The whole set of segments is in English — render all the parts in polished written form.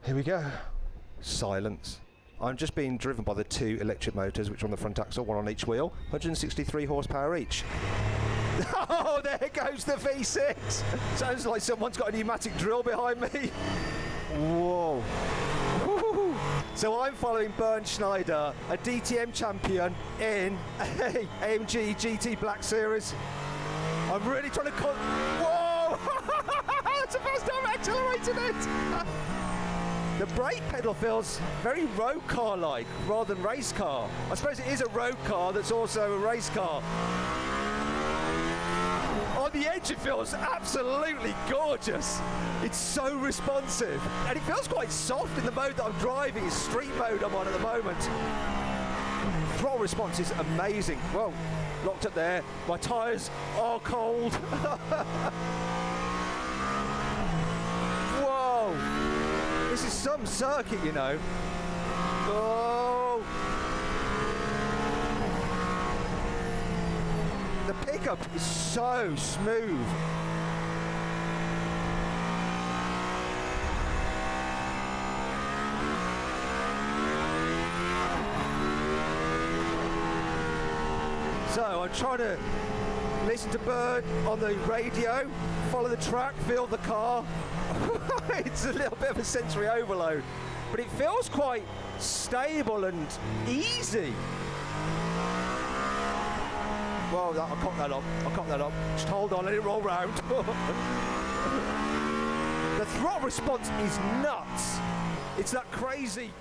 Here we go. Silence. I'm just being driven by the 2 electric motors which are on the front axle, one on each wheel, 163 horsepower each. Oh, there goes the V6! Sounds like someone's got a pneumatic drill behind me. Whoa. Woo-hoo-hoo. So I'm following Bernd Schneider, a DTM champion in a AMG GT Black Series. I'm really trying to whoa! That's the first time I accelerated it! The brake pedal feels very road car-like rather than race car. I suppose it is a road car that's also a race car. On the edge it feels absolutely gorgeous. It's so responsive. And it feels quite soft in the mode that I'm driving. It's street mode I'm on at the moment. Throttle response is amazing. Well, locked up there. My tyres are cold. Whoa! This is some circuit, you know. Oh! The pickup is so smooth. So I'm trying to listen to Bernd on the radio, follow the track, feel the car. It's a little bit of a sensory overload, but it feels quite stable and easy. Well, I'll cock that up. Just hold on, let it roll round. The throttle response is nuts. It's that crazy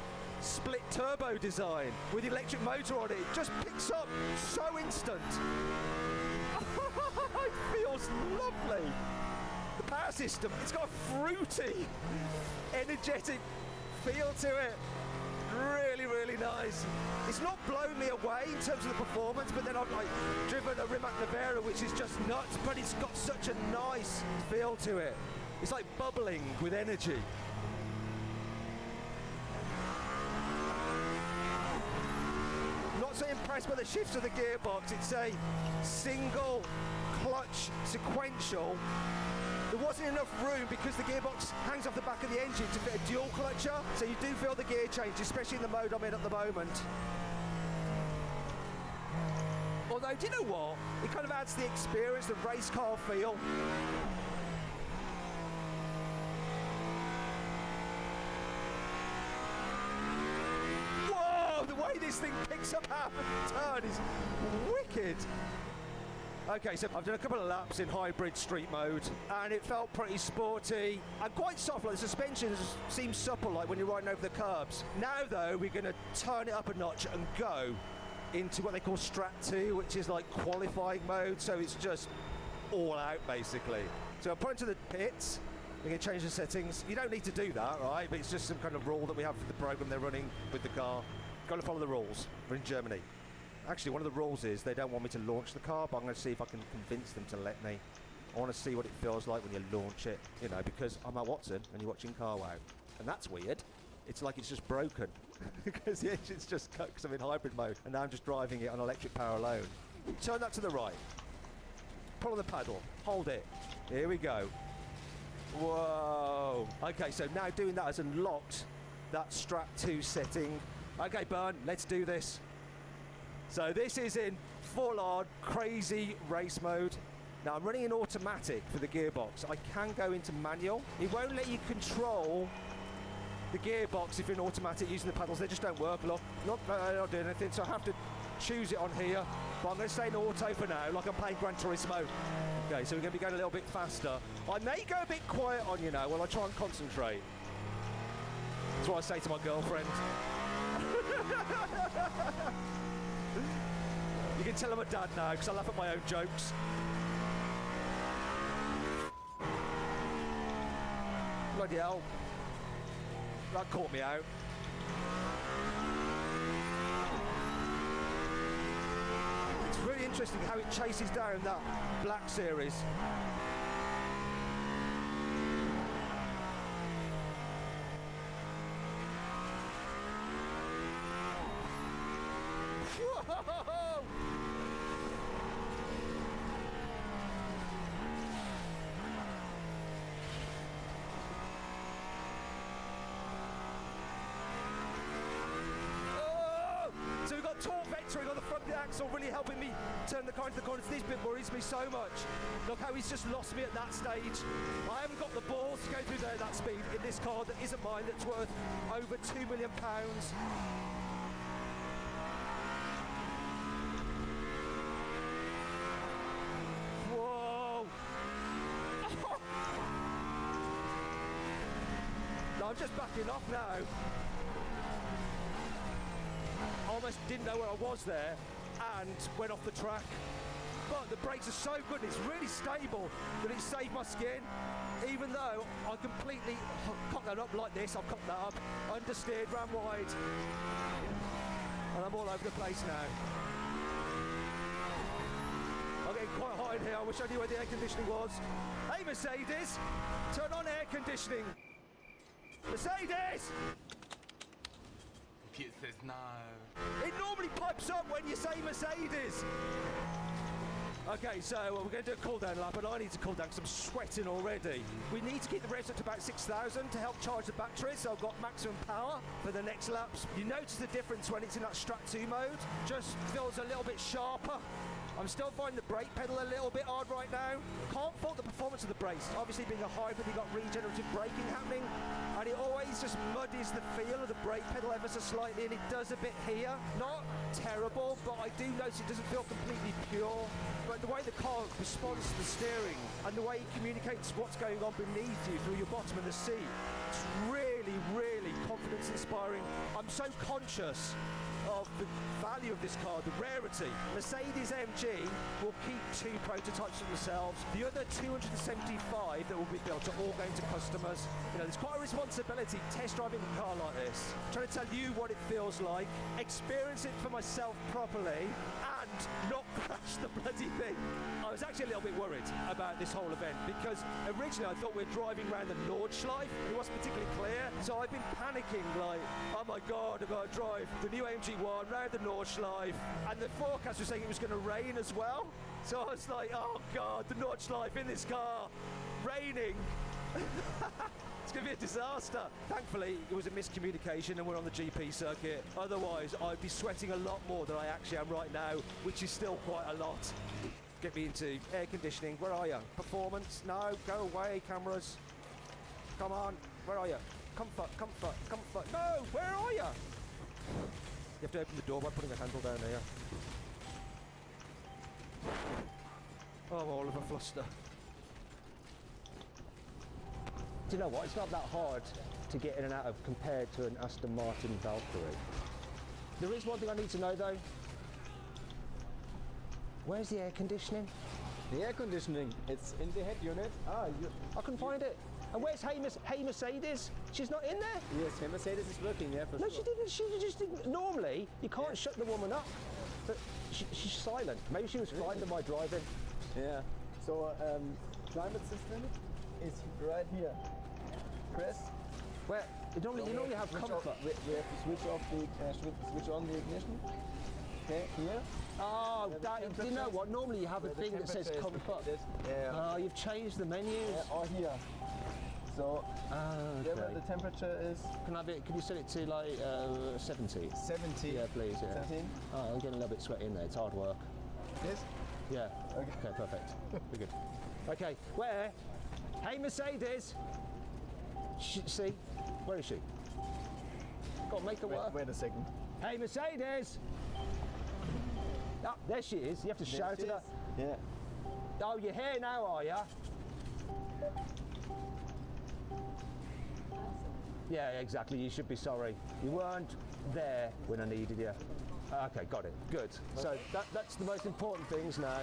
split turbo design with the electric motor on it. It just picks up so instant. It feels lovely. The power system, it's got a fruity, energetic feel to it. Really, really nice. It's not blown me away in terms of the performance, but then I've like driven a Rimac Navara, which is just nuts, but it's got such a nice feel to it. It's like bubbling with energy. Not so impressed by the shifts of the gearbox. It's a single clutch sequential. There wasn't enough room because the gearbox hangs off the back of the engine to fit a dual clutcher, so you do feel the gear change, especially in the mode I'm in at the moment. Although, do you know what? It kind of adds to the experience, the race car feel. Whoa! The way this thing picks up half of the turn is wicked. Okay, so I've done a couple of laps in hybrid street mode and it felt pretty sporty and quite soft. Like the suspension seems supple, like when you're riding over the curbs. Now though, we're going to turn it up a notch and go into what they call Strat 2, which is like qualifying mode, so it's just all out basically. So I'll put into the pits, we can change the settings. You don't need to do that, right? But it's just some kind of rule that we have for the program they're running with the car. Got to follow the rules. We're in Germany. Actually, one of the rules is they don't want me to launch the car, but I'm going to see if I can convince them to let me. I want to see what it feels like when you launch it, you know, because I'm at Watson and you're watching Car Wow. And that's weird. It's like it's just broken because the engine's just cut because I'm in hybrid mode and now I'm just driving it on electric power alone. Turn that to the right. Pull on the pedal. Hold it. Here we go. Whoa. Okay, so now doing that has unlocked that Strat 2 setting. Okay, Bernd, let's do this. So this is in full-on crazy race mode. Now I'm running in automatic for the gearbox. I can go into manual. It won't let you control the gearbox if you're in automatic using the pedals. They just don't work. Look, they're not doing anything. So I have to choose it on here. But I'm going to stay in auto for now, like I'm playing Gran Turismo. Okay, so we're going to be going a little bit faster. I may go a bit quiet on you now while I try and concentrate. That's what I say to my girlfriend. You can tell I'm a dad now because I laugh at my own jokes. Bloody hell. That caught me out. It's really interesting how it chases down that Black Series. motoring on the front of the axle really helping me turn the car into the corners. This bit worries me so much. Look how he's just lost me at that stage. I haven't got the balls to go through there at that speed in this car that isn't mine, that's worth over £2 million. Whoa! No, I'm just backing off now. Almost didn't know where I was there and went off the track. But the brakes are so good, it's really stable that it saved my skin. Even though I completely cocked that up like this, I've cocked that up, understeered, ran wide. And I'm all over the place now. I'm getting quite hot in here. I wish I knew where the air conditioning was. Hey Mercedes, turn on air conditioning. Mercedes! It says no. It normally pipes up when you say Mercedes. Okay, so we're going to do a cool down lap, and I need to cool down because I'm sweating already. We need to keep the revs up to about 6,000 to help charge the battery, so I've got maximum power for the next laps. You notice the difference when it's in that Strat 2 mode. Just feels a little bit sharper. I'm still finding the brake pedal a little bit hard right now. Can't fault the performance of the brakes. Obviously being a hybrid, you've got regenerative braking happening, and it always just muddies the feel of the brake pedal ever so slightly, and it does a bit here. Not terrible, but I do notice it doesn't feel completely pure. But the way the car responds to the steering and the way it communicates what's going on beneath you through your bottom of the seat, it's really, really confidence inspiring. I'm so conscious of the value of this car, the rarity. Mercedes MG will keep 2 prototypes for themselves. The other 275 that will be built are all going to customers. You know, there's quite a responsibility test driving a car like this. I'm trying to tell you what it feels like, experience it for myself properly, and not crash the bloody thing. I was actually a little bit worried about this whole event because originally I thought we were driving around the Nordschleife. It wasn't particularly clear, so I've been panicking like, oh my God, I've got to drive the new MG1 round the Nordschleife, and the forecast was saying it was going to rain as well. So I was like, oh God, the Nordschleife in this car, raining. It's going to be a disaster. Thankfully, it was a miscommunication and we're on the GP circuit. Otherwise, I'd be sweating a lot more than I actually am right now, which is still quite a lot. Get me into air conditioning. Where are you? Performance? No, go away, cameras. Come on, where are you? Comfort, comfort, comfort. No, where are you? You have to open the door by putting the handle down here. Oh, I'm all of a fluster. Do you know what? It's not that hard to get in and out of compared to an Aston Martin Valkyrie. There is one thing I need to know though. Where's the air conditioning? The air conditioning, it's in the head unit. I couldn't find it. And where's Hey Mercedes? She's not in there? Yes, Hey Mercedes is working, yeah, for No, sure. she didn't. She just didn't. Normally, you can't shut the woman up. But she's silent. Maybe she was frightened of my driving. Yeah. So, climate system is right here. Press. Where you normally have comfort. We have to switch off the switch on the ignition. Okay, here. Oh, do you know what? Normally you have a thing that says comfort. Yeah. Oh, you've changed the menus. Yeah, or here. So, Okay. where the temperature is. Can you set it to like 70? 70. Yeah, please. Yeah. 17. Oh, I'm getting a little bit sweaty in there. It's hard work. Yes. Yeah. Okay, perfect. We're good. Okay, where? Hey, Mercedes. See, where is she? Got to make her work. Wait a second. Hey, Mercedes. Oh, there she is. You have to shout at her. Yeah. Oh, you're here now, are you? Yeah, exactly. You should be sorry. You weren't there when I needed you. Okay, got it. Good. So that's the most important things now.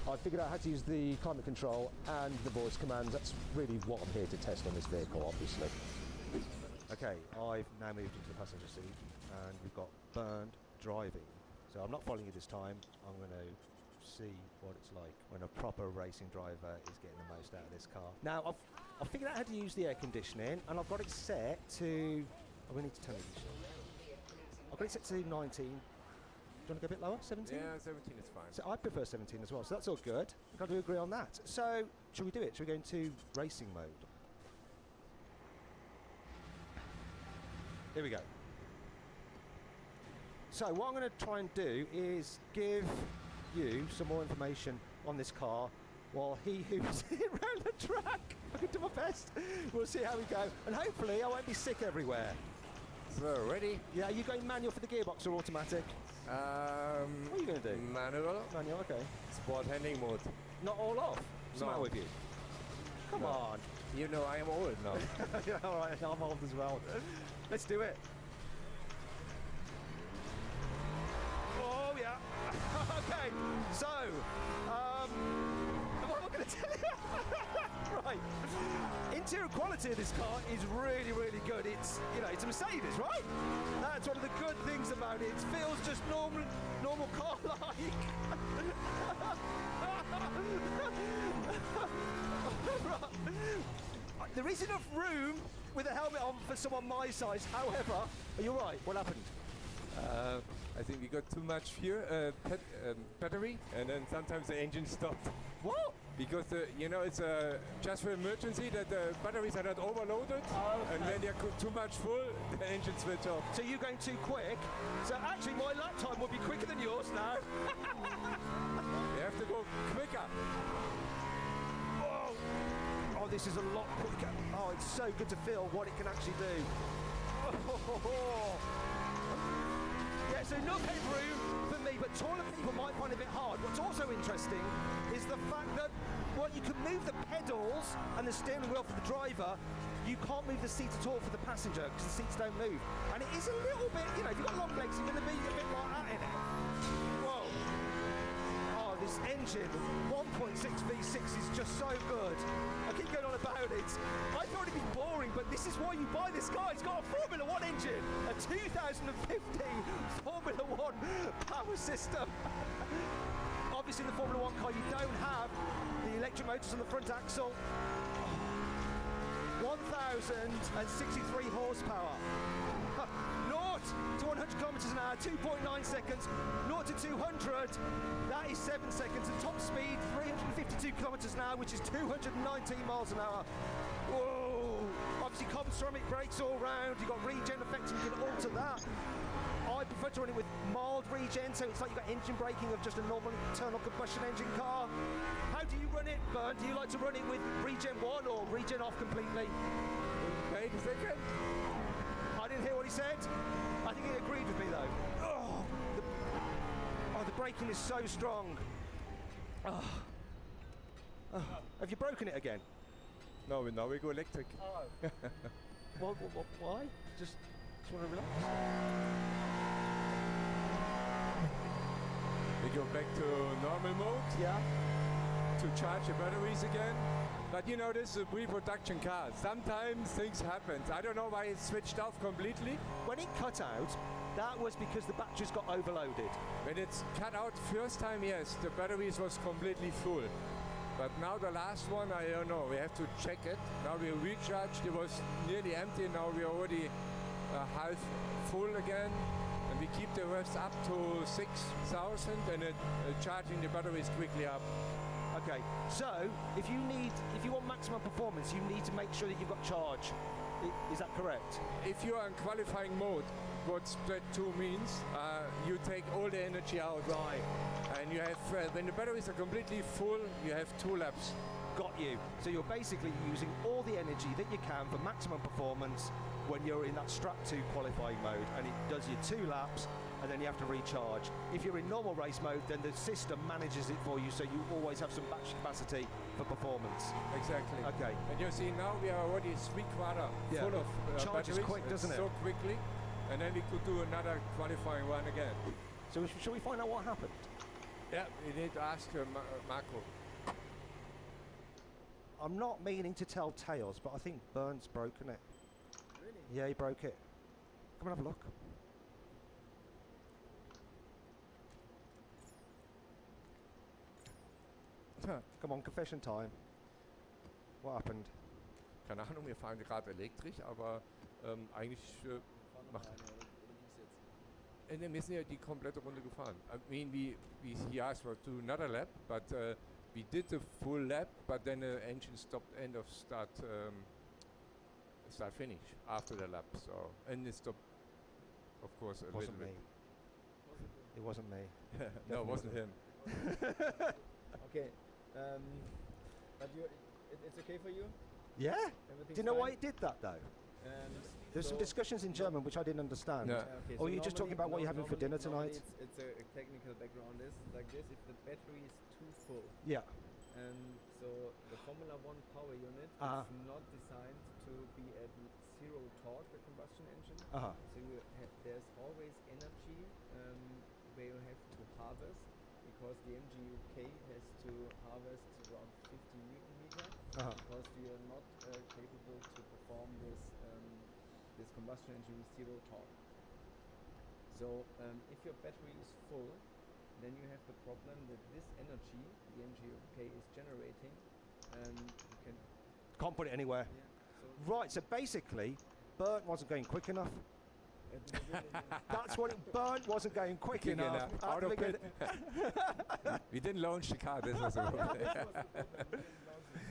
I figured out how to use the climate control and the voice commands. That's really what I'm here to test on this vehicle, obviously. Okay, I've now moved into the passenger seat and we've got burned driving. So I'm not following you this time. I'm going to see what it's like when a proper racing driver is getting the most out of this car. Now, I've figured out how to use the air conditioning and I've got it set to... Oh, we need to turn it. I've got it set to 19. Do you want to go a bit lower? 17? Yeah, 17 is fine. So I prefer 17 as well, so that's all good. We've got to agree on that. So, shall we do it? Shall we go into racing mode? Here we go. So what I'm going to try and do is give you some more information on this car while he hoops it around the track. I can do my best. We'll see how we go. And hopefully I won't be sick everywhere. So, ready? Yeah, are you going manual for the gearbox or automatic? What are you going to do? Manual. Manual, okay. Sport handling mode. Not all off? What's the No. matter with you? Come No. on. You know, I am old now. Yeah, all right, I'm old as well. Let's do it. Oh, yeah. Okay, so, what am I going to tell you? Right. Interior quality of this car is really, really good. It's, you know, it's a Mercedes, right? That's one of the good things about it. It feels just normal car-like. There is enough room with a helmet on for someone my size. However, are you all right? What happened? I think we got too much fuel, battery, and then sometimes the engine stopped. What? Because, you know, it's just for emergency that the batteries are not overloaded. Okay. And when they're too much full, the engine switch off. So you're going too quick. So actually my lap time will be quicker than yours now. You have to go quicker. Whoa. Oh, this is a lot quicker. Oh, it's so good to feel what it can actually do. Oh. Yeah, so enough headroom for me, but taller people might find it a bit hard. What's also interesting is the fact that, well, you can move the pedals and the steering wheel for the driver. You can't move the seat at all for the passenger because the seats don't move. And it is a little bit, you know, if you've got long legs, you're going to be a bit like that in it. Whoa. Oh, this engine, 1.6 V6 is just so good. I keep going on about it. I thought it'd be boring, but this is why you buy this car. It's got a Formula One engine, a 2015 Formula One power system. Obviously, in the Formula One car, you don't have the electric motors on the front axle. 1,063 horsepower. 0 to 100 kilometers an hour, 2.9 seconds. 0 to 200, that is 7 seconds. And top speed, 352 kilometers an hour, which is 219 miles an hour. Whoa! Obviously, carbon ceramic brakes all round. You've got regen effect, and you can alter that. I prefer to run it with mild regen, so it's like you've got engine braking of just a normal internal combustion engine car. How do you run it, Bernd? Do you like to run it with regen 1 or regen off completely? Wait a second. I didn't hear what he said. I think he agreed with me though. Oh, the braking is so strong. Oh. Oh. Have you broken it again? No, now we go electric. Oh. Why? Just want to relax? We go back to normal mode. Yeah. To charge the batteries again. But you know, this is a pre-production car. Sometimes things happen. I don't know why it switched off completely. When it cut out, that was because the batteries got overloaded. When it's cut out first time, yes, the batteries was completely full. But now the last one, I don't know. We have to check it. Now we recharged. It was nearly empty. Now we're already half full again. And we keep the rest up to 6,000 and charging the batteries quickly up. Okay, so if you want maximum performance, you need to make sure that you've got charge. Is that correct? If you are in qualifying mode, what Spread 2 means, you take all the energy out. Right. And you have, when the batteries are completely full, you have 2 laps. Got you. So you're basically using all the energy that you can for maximum performance when you're in that Strat 2 qualifying mode, and it does your 2 laps, and then you have to recharge. If you're in normal race mode, then the system manages it for you, so you always have some battery capacity for performance. Exactly. Okay. And you see now we are already 3/4 Yeah. full of Charges batteries. quick, doesn't it? So quickly, and then we could do another qualifying run again. So shall we find out what happened? Yeah, we need to ask Marco. I'm not meaning to tell tales, but I think Bernd's broken it. Really? Yeah, he broke it. Come and have a look. Come on, confession time. What happened? Keine Ahnung, wir fahren gerade elektrisch, aber eigentlich macht... Wir sind ja die komplette Runde gefahren. I mean, he asked for to another lap, but we did the full lap, but then the engine stopped end of start finish after the lap. So and it stopped, of course, a Wasn't little me. bit. It wasn't me. No, it wasn't him. Okay. But it's okay for you? Yeah? Everything's Do you know why fine? it did that though? And There's some so- discussions in German which I didn't understand. No. Okay, Or so you're just talking about what you're having for dinner normally tonight? It's a technical background is like this. If the battery is too full, Yeah. and so the Formula One power unit Ah. is not designed to be at zero torque, the combustion engine. Uh-huh. So there's always energy where you have to harvest, because the MGUK has to harvest around 50 Newton meter, Uh-huh. because you are not capable to perform this combustion engine with zero torque. So if your battery is full, then you have the problem that this energy the MGUK is generating, you can Can't put it anywhere. so Right, so basically, Bernd wasn't going quick enough. at the beginning, That's what it, Bernd wasn't going quick Quick enough. enough. At Out the of beginning. We didn't launch the car. This was the problem.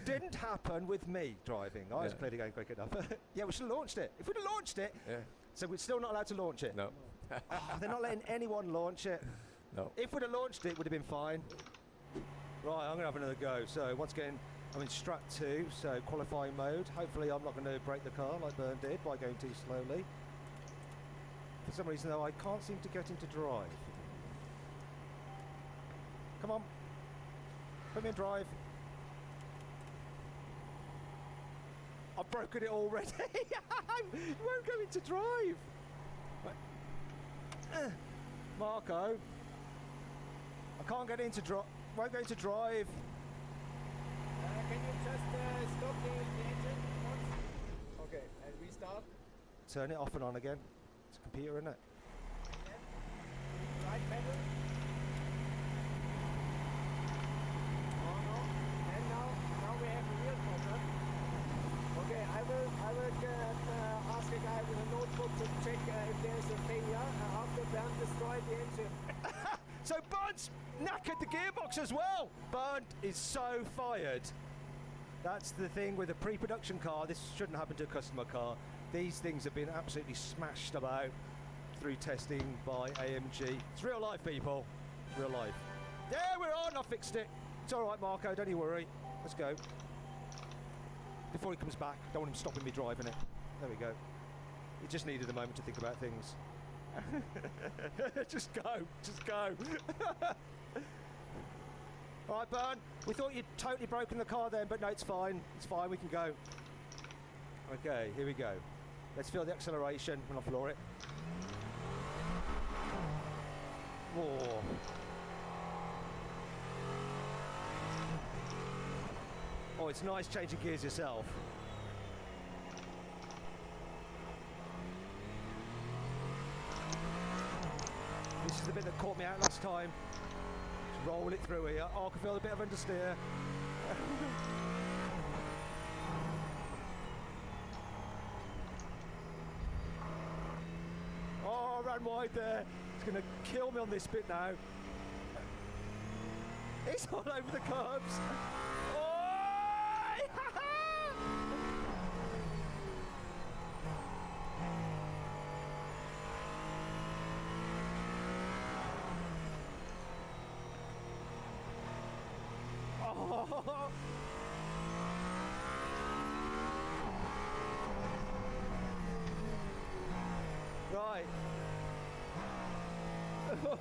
Didn't happen with me driving. I was Yeah. clearly going quick enough. Yeah, we should have launched it. If we'd have launched it, Yeah. so we're still not allowed to launch it. No. Oh, they're not letting anyone launch it. No. If we'd have launched it, would have been fine. Right, I'm going to have another go. So once again, I'm in strat 2, so qualifying mode. Hopefully I'm not going to break the car like Bernd did by going too slowly. For some reason though, I can't seem to get into drive. Come on. Put me in drive. I've broken it already. It won't go into drive. Marco. I can't get into drive. Won't go into drive. can you just stop the engine once? Okay, and restart. Turn it off and on again. It's a computer, isn't it? Right pedal. Oh no. And now we have a real problem. Okay, I will ask a guy with a notebook to check if there is a failure after Bernd destroyed the engine. So Bernd's knackered the gearbox as well. Bernd is so fired. That's the thing with a pre-production car. This shouldn't happen to a customer car. These things have been absolutely smashed about through testing by AMG. It's real life, people. Real life. There we're on. I fixed it. It's all right, Marco. Don't you worry. Let's go. Before he comes back, don't want him stopping me driving it. There we go. He just needed a moment to think about things. Just go. Just go. All right, Bernd. We thought you'd totally broken the car then, but no, it's fine. It's fine. We can go. Okay, here we go. Let's feel the acceleration when I floor it. Whoa. Oh, it's nice changing gears yourself. This is the bit that caught me out last time. Just roll it through here. Oh, I can feel a bit of understeer. Oh, I ran wide there. It's going to kill me on this bit now. It's all over the curbs. Oh! Oh! Right.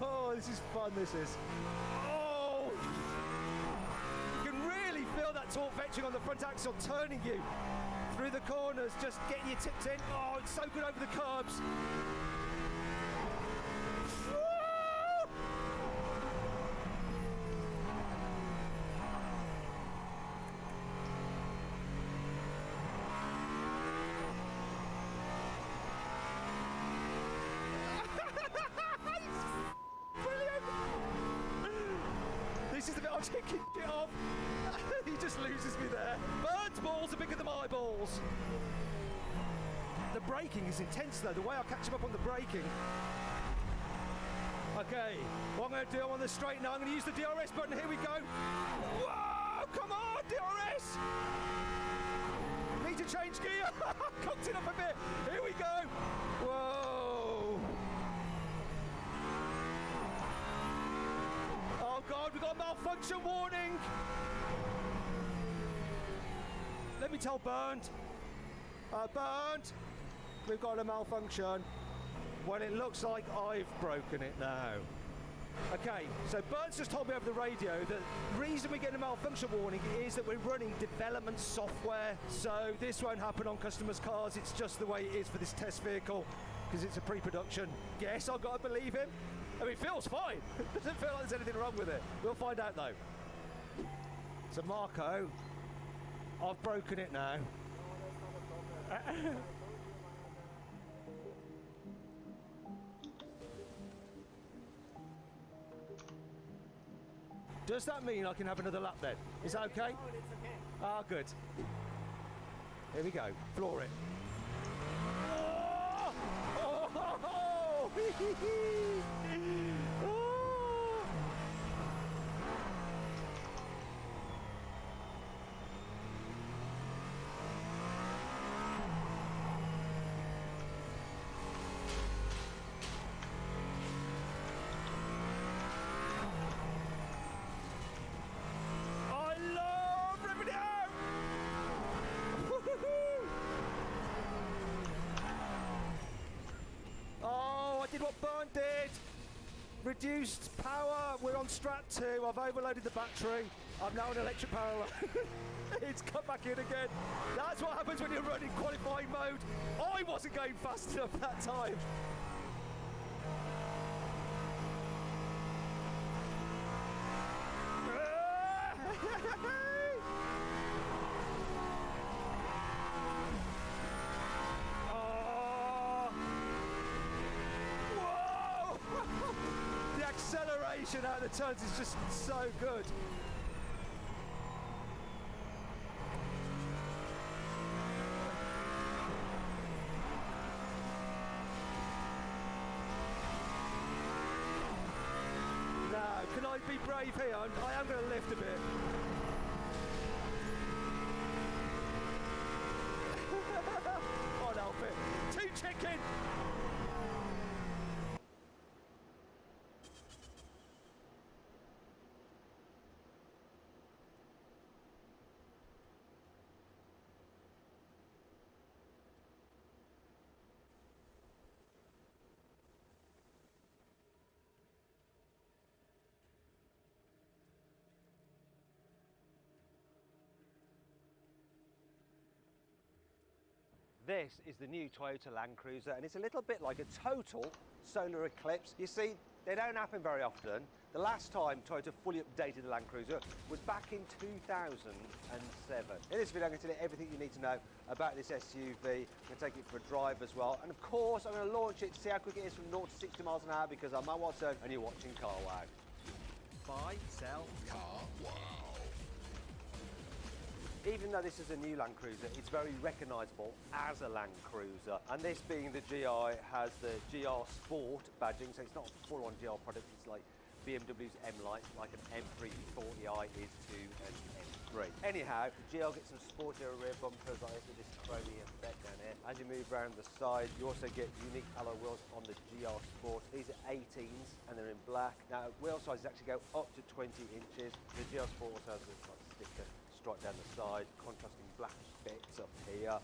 Oh, this is fun, this is. Oh! You can really feel that torque vectoring on the front axle turning you through the corners, just getting you tipped in. Oh, it's so good over the curbs. Woo! Brilliant! This is the bit I'm taking it off. He just loses me there. Bernd's balls are bigger than my balls. The braking is intense though, the way I catch him up on the braking. Okay, what I'm going to do, I'm on the straight now. I'm going to use the DRS button. Here we go. Whoa! Come on, DRS! Need to change gear. Cocked it up a bit. Here we go. Whoa! God, we've got a malfunction warning! Let me tell Bernd. Bernd, we've got a malfunction. Well, it looks like I've broken it now. Okay, so Bernd's just told me over the radio that the reason we get a malfunction warning is that we're running development software. So this won't happen on customers' cars. It's just the way it is for this test vehicle because it's a pre-production. Yes, I've got to believe him. I mean, it feels fine. It doesn't feel like there's anything wrong with it. We'll find out though. So Marco, I've broken it now. Does that mean I can have another lap then? Is that okay? Oh, it's okay. Ah, good. Here we go. Floor it. Oh! Oh! Oh! I love ripping it out! Oh, I did what Bernd did! Reduced power, we're on strat 2, I've overloaded the battery. I'm now in electric power. It's come back in again. That's what happens when you're running qualifying mode. I wasn't going fast enough that time. Oh. Whoa! The acceleration out of the turns is just so good. Now, can I be brave here? I am going to lift a bit. Can't help it. Two chicken! This is the new Toyota Land Cruiser, and it's a little bit like a total solar eclipse. You see, they don't happen very often. The last time Toyota fully updated the Land Cruiser was back in 2007. In this video, I'm going to tell you everything you need to know about this SUV. I'm going to take it for a drive as well. And of course, I'm going to launch it to see how quick it is from 0 to 60 miles an hour because I'm Matt Watson and you're watching Car Wow. Buy, sell, Car Wow. Even though this is a new Land Cruiser, it's very recognisable as a Land Cruiser. And this being the GI has the GR Sport badging, so it's not a full-on GR product, it's like BMW's M-Line, like an M340i is to an M3. Anyhow, the GR gets some sportier rear bumpers like this with this chromey effect down here. As you move around the side, you also get unique alloy wheels on the GR Sport. These are 18s and they're in black. Now, wheel sizes actually go up to 20 inches. The GR Sport also has this like sticker stripe down the side, contrasting black bits up here.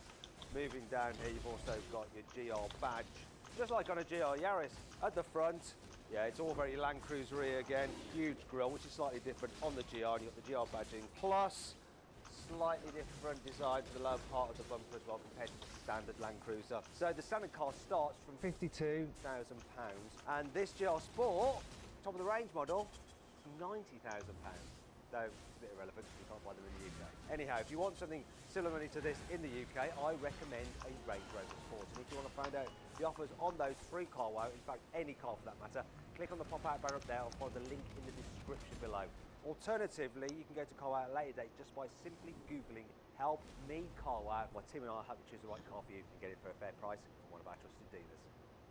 Moving down here, you've also got your GR badge, just like on a GR Yaris. At the front, yeah, it's all very Land Cruiser-y again. Huge grille, which is slightly different on the GR, and you've got the GR badging, plus slightly different design for the lower part of the bumper as well compared to the standard Land Cruiser. So the standard car starts from £52,000, and this GR Sport, top of the range model, £90,000. Though it's a bit irrelevant because you can't buy them in the UK. Anyhow, if you want something similar to this in the UK, I recommend a Range Rover Sport. And if you want to find out the offers on those through Car Wow, in fact any car for that matter, click on the pop-out banner up there or follow the link in the description below. Alternatively, you can go to Car Wow at a later date just by simply Googling Help Me Car Wow. My team and I will help you choose the right car for you and get it for a fair price from one of our trusted dealers.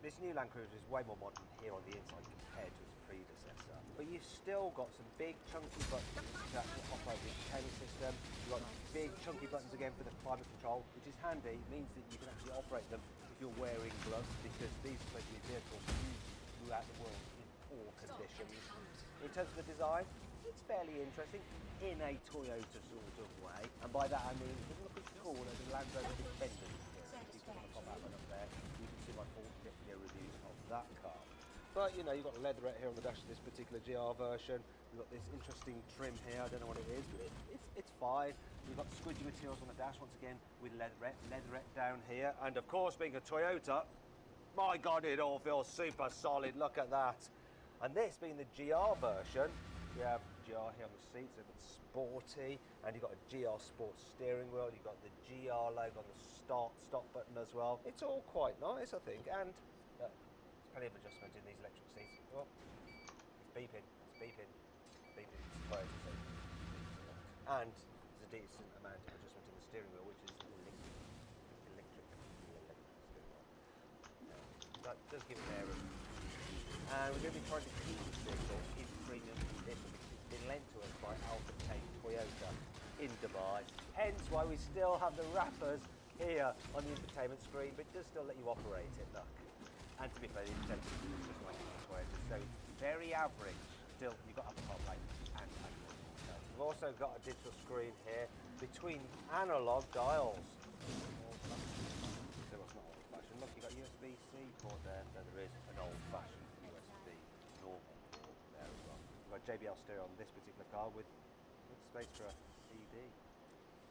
This new Land Cruiser is way more modern here on the inside compared to its predecessor. But you've still got some big chunky buttons to actually operate the entertainment system. You've got big chunky buttons again for the climate control, which is handy. It means that you can actually operate them if you're wearing gloves because these are supposed to be vehicles used throughout the world in all conditions. In terms of the design, it's fairly interesting in a Toyota sort of way. And by that I mean it doesn't look as cool as a Land Rover Defender. If you want to pop that one up there, you can see my full video reviews of that car. But you know, you've got leatherette here on the dash of this particular GR version. You've got this interesting trim here, I don't know what it is, but it's fine. You've got squidgy materials on the dash, once again, with leatherette down here. And of course, being a Toyota, my God, it all feels super solid, look at that. And this being the GR version, you have GR here on the seats, it's sporty, and you've got a GR Sport steering wheel, you've got the GR logo on the stop button as well. It's all quite nice, I think, and there's plenty of adjustment in these electric seats. Oh, it's beeping, it's Toyota seat. And there's a decent amount of adjustment in the steering wheel, which is electric steering wheel. That does give it air. And we're going to be trying to keep this vehicle in premium condition because it's been lent to us by Alpha K Toyota in Dubai. Hence why we still have the wrappers here on the infotainment screen, but it does still let you operate it, look. And to be fair, the infotainment screen is just like Toyota, so it's very average. Still, you've got Apple CarPlay and Android. We've also got a digital screen here between analog dials. So what's not old-fashioned? Look, you've got USB-C port there, so there is an old-fashioned USB normal port there as well. We've got JBL stereo on this particular car with space for a CD.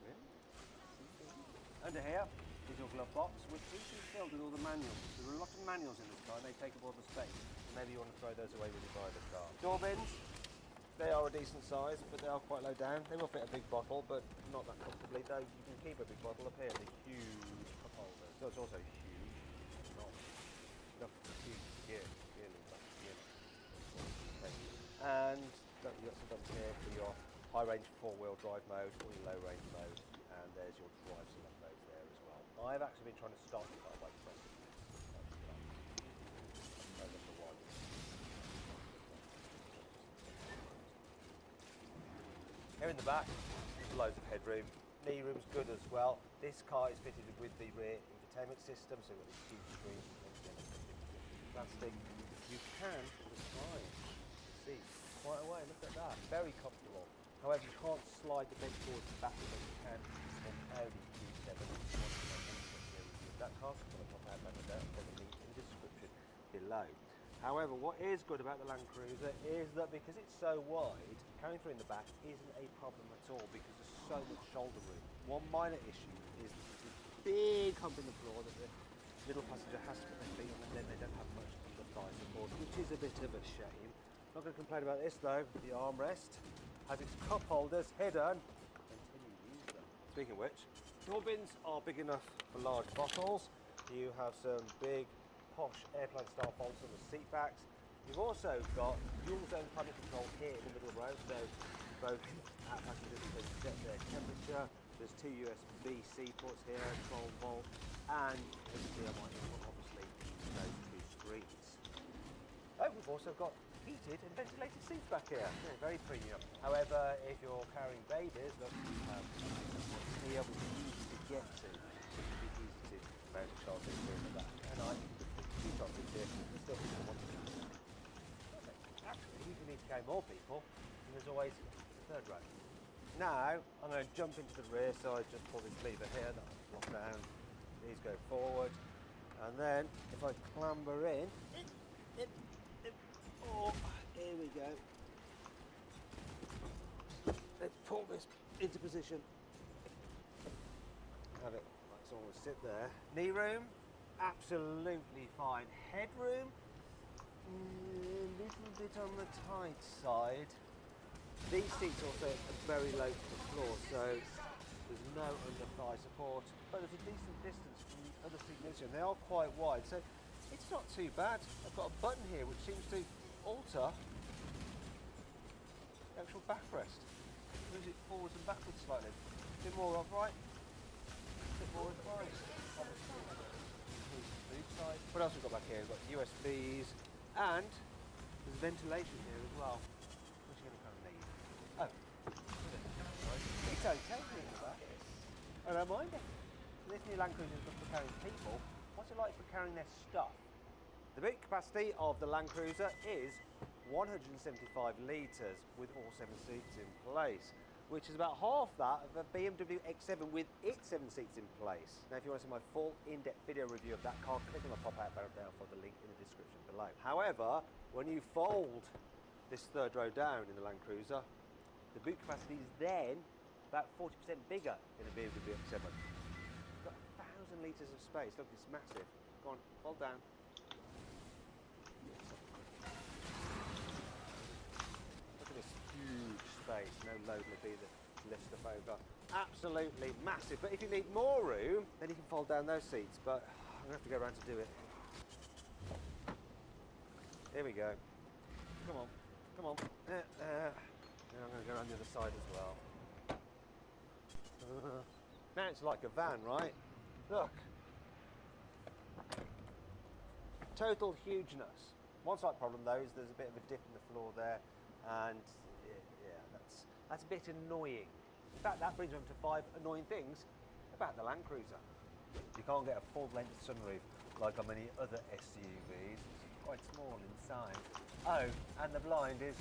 Really? Under here is your glove box, which is filled with all the manuals. There are a lot of manuals in this car, and they take up all the space. Maybe you want to throw those away when you buy the car. Door bins, they are a decent size, but they are quite low down. They will fit a big bottle, but not that comfortably, though you can keep a big bottle up here. The huge cup holder. So it's also huge. Not huge gear, really, not gear. And you've got some buttons here for your high range 4-wheel drive mode or your low range mode, and there's your drive select modes there as well. I've actually been trying to start the car by pressing this. Here in the back, there's loads of headroom. Knee room's good as well. This car is fitted with the rear infotainment system, so you've got this huge screen, plastic. You can recline the seat quite away, look at that, very comfortable. However, you can't slide the bench towards the back as you can on Audi Q7. That car can pop out like that, there's a link in the description below. However, what is good about the Land Cruiser is that because it's so wide, carrying through in the back isn't a problem at all because there's so much shoulder room. One minor issue is the big hump in the floor that the middle passenger has to put their feet on, and then they don't have much under thigh support, which is a bit of a shame. Not going to complain about this though. The armrest has its cup holders hidden until you use them. Speaking of which, door bins are big enough for large bottles. You have some big posh airplane style bolts on the seat backs. You've also got dual zone climate control here in the middle row, so both passengers can set their temperature. There's 2 USB-C ports here, 12 volt, and HDMI input, obviously, those 2 screens. Oh, we've also got heated and ventilated seats back here. Yeah, very premium. However, if you're carrying babies, look, here will be easy to get to. It should be easy to mount a child seat here in the back. And I can put 2 child seats here, and still people want to. Actually, if you need to carry more people, then there's always the 3rd row. Now, I'm going to jump into the rear, so I just pull this lever here, that'll lock down, these go forward, and then if I clamber in, oh, here we go. Let's pull this into position. Have it like someone would sit there. Knee room, absolutely fine. Headroom, a little bit on the tight side. These seats also are very low to the floor, so there's no under thigh support, but there's a decent distance from the other seat next to them. They are quite wide, so it's not too bad. I've got a button here which seems to alter the actual backrest. Moves it forwards and backwards slightly. A bit more upright, a bit more advanced. Obviously, boot side. What else we've got back here? We've got USBs, and there's ventilation here as well. Which you're going to kind of need. Oh, it's okay for that. I don't mind it. This new Land Cruiser is good for carrying people. What's it like for carrying their stuff? The boot capacity of the Land Cruiser is 175 litres with all 7 seats in place, which is about half that of a BMW X7 with its 7 seats in place. Now, if you want to see my full in-depth video review of that car, click on the pop-out banner down for the link in the description below. However, when you fold this third row down in the Land Cruiser, the boot capacity is then about 40% bigger than a BMW X7. You've got 1,000 litres of space. Look, it's massive. Go on, fold down. Look at this huge space. No load will be the lift stuff over. Absolutely massive. But if you need more room, then you can fold down those seats. But I'm going to have to go around to do it. Here we go. Come on. Come on. And I'm going to go around the other side as well. Now it's like a van, right? Look. Total hugeness. One slight problem though is there's a bit of a dip in the floor there, and yeah, that's a bit annoying. In fact, that brings me to 5 annoying things about the Land Cruiser. You can't get a full-length sunroof like on many other SUVs. It's quite small inside. Oh, and the blind is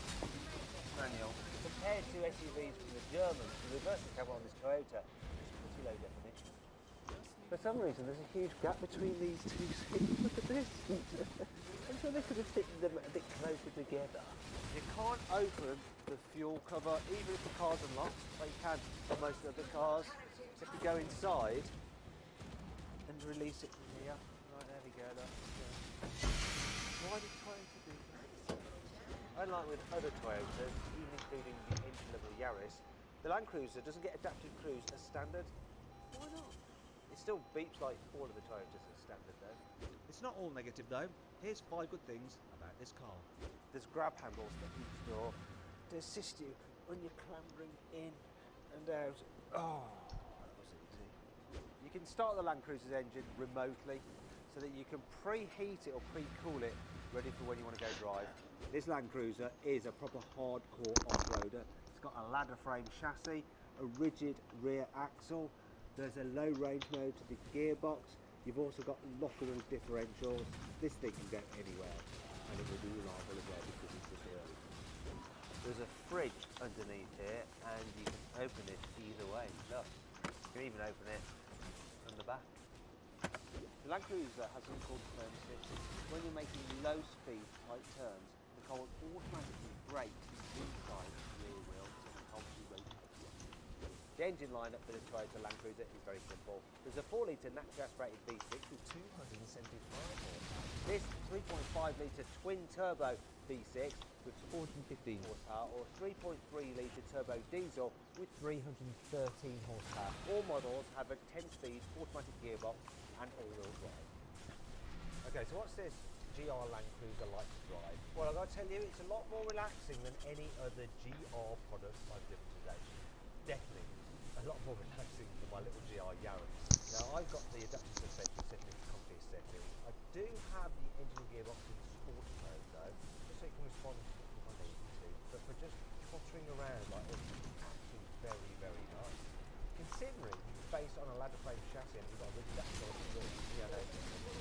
manual. Compared to SUVs from the Germans, the reversing camera on this Toyota is pretty low definition. For some reason, there's a huge gap between these two seats. Look at this. I'm sure they could have fitted them a bit closer together. You can't open the fuel cover, even if the car's unlocked, like you can for most other cars. So if you go inside and release it from here. Right, there we go. Why did Toyota do that? Unlike with other Toyotas, even including the entry-level Yaris, the Land Cruiser doesn't get adaptive cruise as standard. Why not? It still beeps like all of the Toyotas as standard though. It's not all negative though. Here's 5 good things about this car. There's grab handles at each door to assist you when you're clambering in and out. Oh, that was easy. You can start the Land Cruiser's engine remotely so that you can preheat it or pre-cool it ready for when you want to go drive. This Land Cruiser is a proper hardcore off-roader. It's got a ladder frame chassis, a rigid rear axle. There's a low range mode to the gearbox. You've also got lockable differentials. This thing can go anywhere and it will be reliable as well because it's a real. There's a fridge underneath here and you can open it either way. Look, you can even open it from the back. The Land Cruiser has something called turn assist. When you're making low speed tight turns, the car will automatically brake inside the rear wheel to help you rotate. The engine lineup for the Toyota Land Cruiser is very simple. There's a 4-litre natural gas rated V6 with 275 horsepower. This 3.5-litre twin turbo V6 with 415 horsepower or 3.3-litre turbo diesel with 313 horsepower. All models have a 10-speed automatic gearbox and all-wheel drive. Okay, so what's this GR Land Cruiser like to drive? Well, I've got to tell you, it's a lot more relaxing than any other GR product I've driven today. Definitely a lot more relaxing than my little GR Yaris. Now, I've got the adaptive suspension set in its comfiest setting. I do have the engine and gearbox in sport mode though, just so it can respond if I need to. But for just trottering around like this, it's actually very, very nice. Considering it's based on a ladder frame chassis and we've got a really adaptive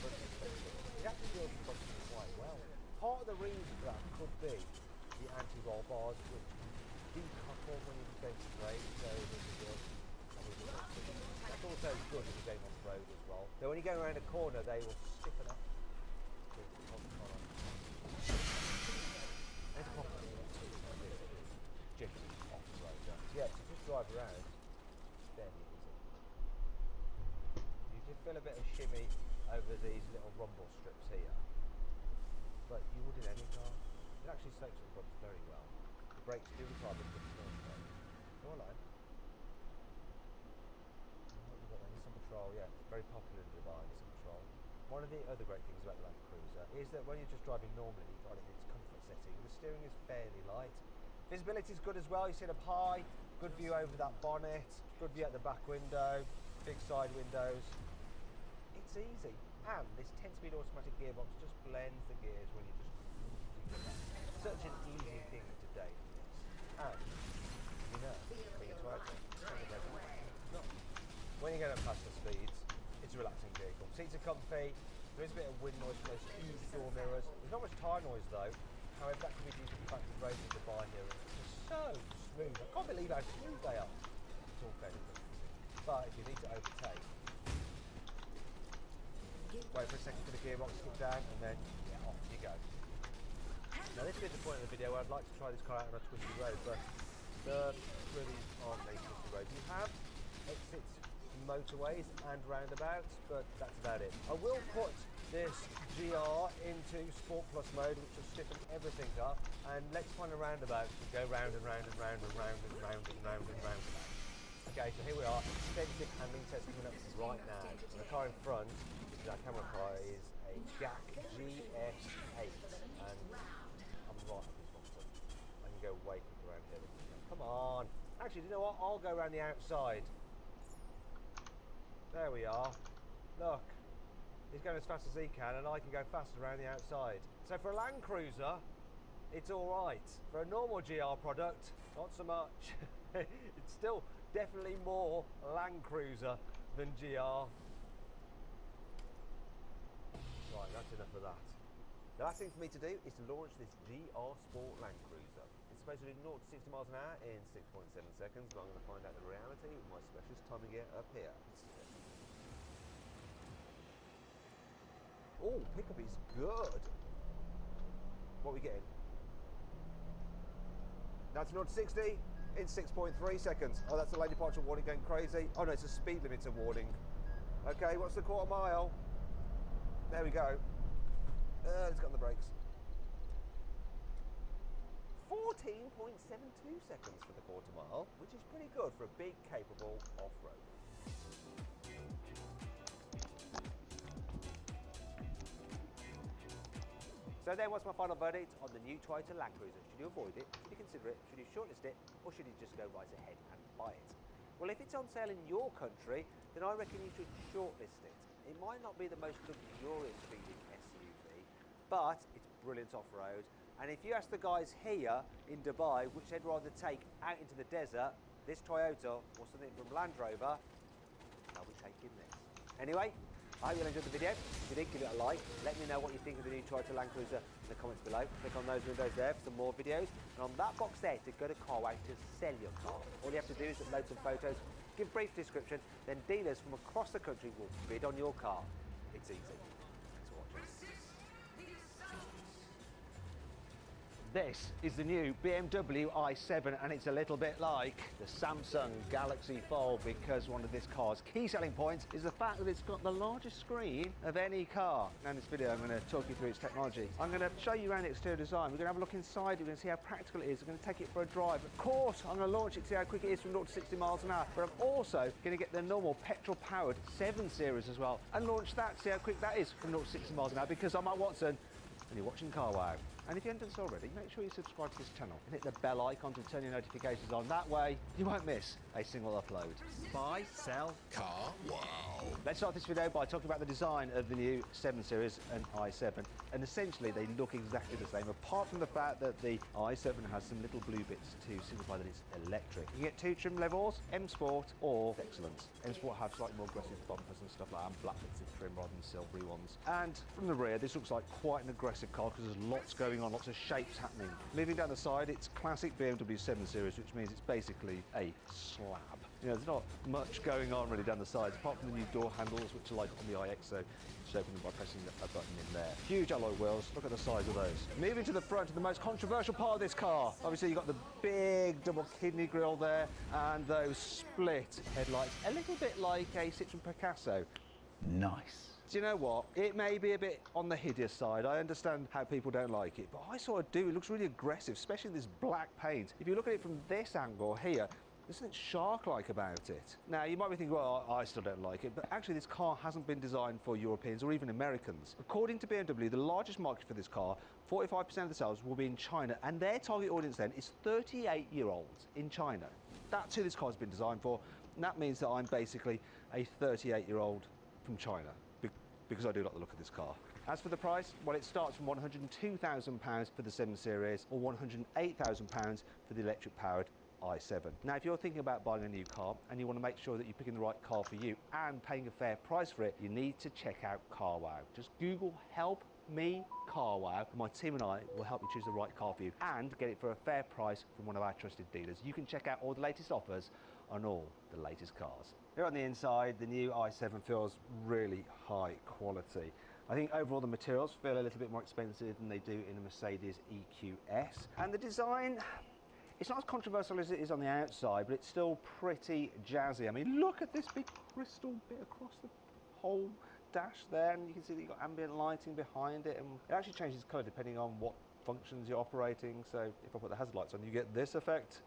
it actually feels responsible quite well. Part of the reason for that could be the anti-roll bars, which decouple when you're going straight, so this is good. That's also good if you're going on the road as well. So when you go around a corner, they will stiffen up. It's probably gently off the road. Yeah, so just drive around, it's fairly easy. You can feel a bit of shimmy over these little rumble strips here, but you would in any car. It actually soaks the bumps very well. The brakes do retard the bumps very well. Go on, line. We've got Nissan Patrol, yeah, very popular in Dubai, Nissan Patrol. One of the other great things about the Land Cruiser is that when you're just driving normally, you've got it in its comfort setting. The steering is fairly light. Visibility is good as well. You sit up high, good view over that bonnet, good view at the back window, big side windows. It's easy, and this 10-speed automatic gearbox just blends the gears when you just such an easy thing to date. And you know, when you're when you're going past the speeds, it's a relaxing vehicle. Seats are comfy. There is a bit of wind noise from those huge door mirrors. There's not much tire noise though. However, that can be due to the fact of racing the bar here. It's just so smooth. I can't believe how smooth they are. It's all fairly good. But if you need to overtake, wait for a second for the gearbox to kick down, and then off you go. Now this is the point of the video where I'd like to try this car out on a twisty road, but there really aren't any twisty roads. You have exits, motorways and roundabouts, but that's about it. I will put this GR into Sport Plus mode, which will stiffen everything up, and let's find a roundabout to go round and round and round and round and round and round and round. Okay, so here we are, extensive handling test coming up right now. And the car in front, our camera car, is a GAC GS8, and I'm right at this bottom. I can go way quicker around here. Come on. Actually, do you know what? I'll go around the outside. There we are. Look. He's going as fast as he can, and I can go faster around the outside. So for a Land Cruiser, it's all right. For a normal GR product, not so much. It's still definitely more Land Cruiser than GR. Right, that's enough of that. The last thing for me to do is to launch this GR Sport Land Cruiser. It's supposed to do 0 to 60 miles an hour in 6.7 seconds, but I'm going to find out the reality with my specialist timing gear up here. Oh, pickup is good. What are we getting? That's 0 to 60 in 6.3 seconds. Oh, that's the lane departure warning going crazy. Oh no, it's a speed limiter warning. Okay, what's the quarter mile? There we go. Let's get on the brakes. 14.72 seconds for the quarter mile, which is pretty good for a big, capable off-road. So then, what's my final verdict on the new Toyota Land Cruiser? Should you avoid it? Should you consider it? Should you shortlist it? Or should you just go right ahead and buy it? Well, if it's on sale in your country, then I reckon you should shortlist it. It might not be the most luxurious feeling SUV, but it's brilliant off-road. And if you ask the guys here in Dubai which they'd rather take out into the desert, this Toyota or something from Land Rover, I'll be taking this. Anyway, I hope you enjoyed the video. If you did, give it a like. Let me know what you think of the new Toyota Land Cruiser in the comments below. Click on those windows there for some more videos. And on that box there to go to Carwow to sell your car. All you have to do is upload some photos, give a brief description, then dealers from across the country will bid on your car. It's easy. Thanks for watching. This is the new BMW i7, and it's a little bit like the Samsung Galaxy Fold, because one of this car's key selling points is the fact that it's got the largest screen of any car. Now in this video I'm going to talk you through its technology. I'm going to show you around the exterior design. We're going to have a look inside. We're going to see how practical it is. We're going to take it for a drive. Of course I'm going to launch it, see how quick it is from 0 to 60 miles an hour, but I'm also going to get the normal petrol powered 7 Series as well and launch that, see how quick that is from 0 to 60 miles an hour, because I'm Matt Watson and you're watching Carwow. And if you haven't done so already, make sure you subscribe to this channel and hit the bell icon to turn your notifications on. That way, you won't miss a single upload. Buy, sell, car, wow. Let's start this video by talking about the design of the new 7 Series and i7. And essentially, they look exactly the same, apart from the fact that the i7 has some little blue bits to signify that it's electric. You get 2 trim levels, M Sport or Excellence. M Sport have slightly more aggressive bumpers and stuff like that, and black bits of trim rather than silvery ones. And from the rear, this looks like quite an aggressive car because there's lots going on, lots of shapes happening. Moving down the side, it's classic BMW 7 Series, which means it's basically a slab. You know, there's not much going on really down the sides, apart from the new door handles, which are like on the iX, so just open them by pressing a button in there. Huge alloy wheels, look at the size of those. Moving to the front, and the most controversial part of this car. Obviously you've got the big double kidney grille there, and those split headlights, a little bit like a Citroen Picasso. Nice. Do you know what? It may be a bit on the hideous side. I understand how people don't like it, but I sort of do. It looks really aggressive, especially this black paint. If you look at it from this angle here, there's something shark-like about it. Now, you might be thinking, well, I still don't like it, but actually this car hasn't been designed for Europeans or even Americans. According to BMW, the largest market for this car, 45% of the sales will be in China, and their target audience then is 38-year-olds in China. That's who this car's been designed for, and that means that I'm basically a 38-year-old from China, because I do like the look of this car. As for the price, well, it starts from £102,000 for the 7 Series or £108,000 for the electric-powered i7. Now, if you're thinking about buying a new car and you want to make sure that you're picking the right car for you and paying a fair price for it, you need to check out Carwow. Just Google help me, CarWow, my team and I will help you choose the right car for you and get it for a fair price from one of our trusted dealers. You can check out all the latest offers on all the latest cars. Here on the inside, the new i7 feels really high quality. I think overall the materials feel a little bit more expensive than they do in a Mercedes EQS. And the design, it's not as controversial as it is on the outside, but it's still pretty jazzy. I mean, look at this big crystal bit across the whole dash there, and you can see that you've got ambient lighting behind it, and it actually changes colour depending on what functions you're operating. So if I put the hazard lights on, you get this effect.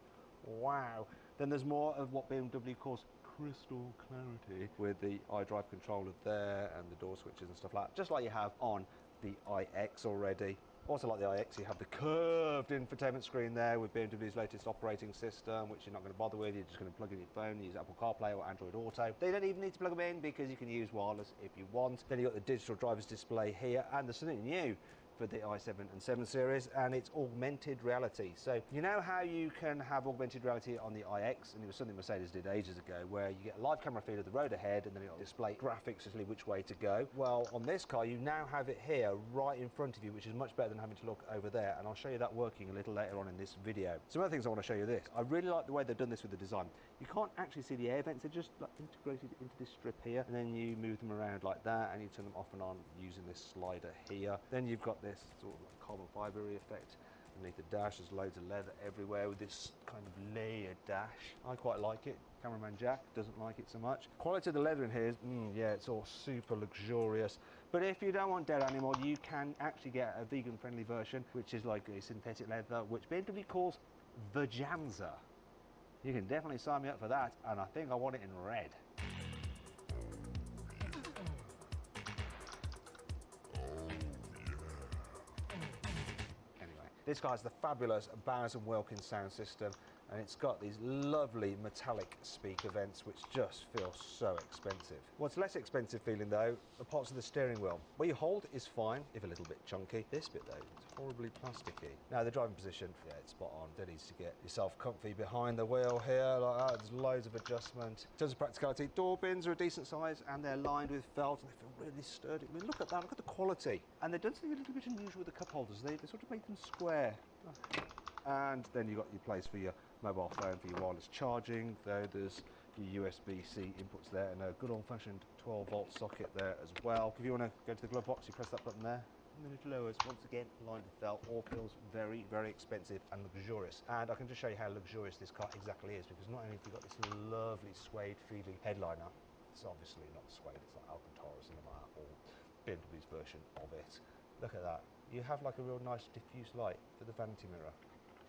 Wow. Then there's more of what BMW calls crystal clarity with the iDrive controller there and the door switches and stuff like that, just like you have on the iX already. Also like the iX, you have the curved infotainment screen there with BMW's latest operating system, which you're not going to bother with. You're just going to plug in your phone, use Apple CarPlay or Android Auto. They don't even need to plug them in because you can use wireless if you want. Then you've got the digital driver's display here, and there's something new for the i7 and 7 Series, and it's augmented reality. So you know how you can have augmented reality on the iX, and it was something Mercedes did ages ago, where you get a live camera feed of the road ahead and then it'll display graphics to tell you which way to go. Well, on this car you now have it here right in front of you, which is much better than having to look over there, and I'll show you that working a little later on in this video. Some other things I want to show you this. I really like the way they've done this with the design. You can't actually see the air vents, they're just like integrated into this strip here, and then you move them around like that and you turn them off and on using this slider here. Then you've got this sort of like carbon fibre effect underneath the dash. There's loads of leather everywhere with this kind of layered dash. I quite like it. Cameraman Jack doesn't like it so much. Quality of the leather in here is, yeah, it's all super luxurious. But if you don't want dead animal, you can actually get a vegan friendly version, which is like a synthetic leather, which BMW calls Vajanza. You can definitely sign me up for that, and I think I want it in red. Anyway, this guy has the fabulous Bowers & Wilkins sound system, and it's got these lovely metallic speaker vents which just feel so expensive. What's less expensive feeling though, the parts of the steering wheel. Where you hold is fine, if a little bit chunky. This bit though, it's horribly plasticky. Now the driving position, yeah, it's spot on. That needs to get yourself comfy behind the wheel here, like that. There's loads of adjustment. In terms of practicality, door bins are a decent size and they're lined with felt and they feel really sturdy. I mean, look at that, look at the quality. And they've done something a little bit unusual with the cup holders. They sort of make them square. And then you've got your place for your mobile phone for your wireless charging. There's your USB-C inputs there and a good old-fashioned 12-volt socket there as well. If you want to go to the glove box, you press that button there, and then it lowers. Once again, lined with felt. All feels very, very expensive and luxurious. And I can just show you how luxurious this car exactly is, because not only have you got this lovely suede feeling headliner, it's obviously not suede, it's like Alcantara or something like that, or BMW's version of it. Look at that. You have like a real nice diffuse light for the vanity mirror.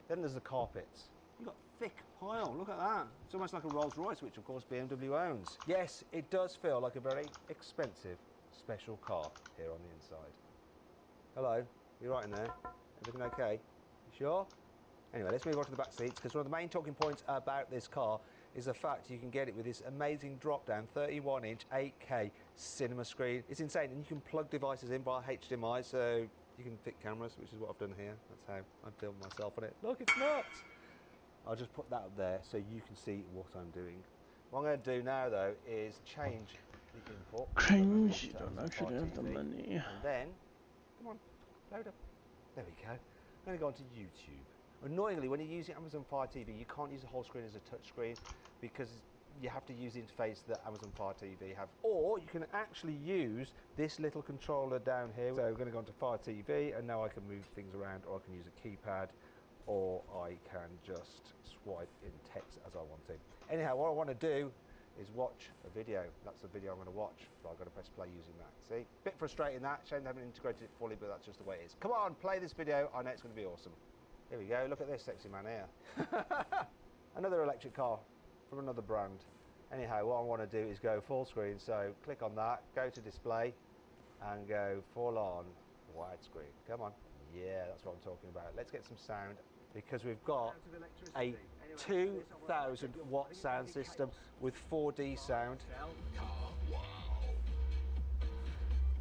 Then there's the carpets. You've got thick pile, look at that. It's almost like a Rolls Royce, which of course BMW owns. Yes, it does feel like a very expensive special car here on the inside. Hello, you right in there? Everything okay? You sure? Anyway, let's move on to the back seats, because one of the main talking points about this car is the fact you can get it with this amazing drop-down 31-inch 8K cinema screen. It's insane, and you can plug devices in via HDMI, so you can fit cameras, which is what I've done here. That's how I filmed myself on it. Look, it's nuts! I'll just put that up there so you can see what I'm doing. What I'm going to do now, though, is change the input. Cringe, you don't actually have the money. And then, come on, load up. There we go. I'm going to go onto YouTube. Annoyingly, when you're using Amazon Fire TV, you can't use the whole screen as a touch screen because you have to use the interface that Amazon Fire TV have. Or you can actually use this little controller down here. So we're going to go onto Fire TV, and now I can move things around, or I can use a keypad, or I can just swipe in text as I want to. Anyhow, what I want to do is watch a video. That's the video I'm going to watch, but I've got to press play using that. See? Bit frustrating that, shame they haven't integrated it fully, but that's just the way it is. Come on, play this video, I know it's going to be awesome. Here we go, look at this sexy man here. Another electric car from another brand. Anyhow, what I want to do is go full screen, so click on that, go to display, and go full on widescreen. Come on. Yeah, that's what I'm talking about. Let's get some sound, because we've got a 2,000 watt sound system with 4D sound.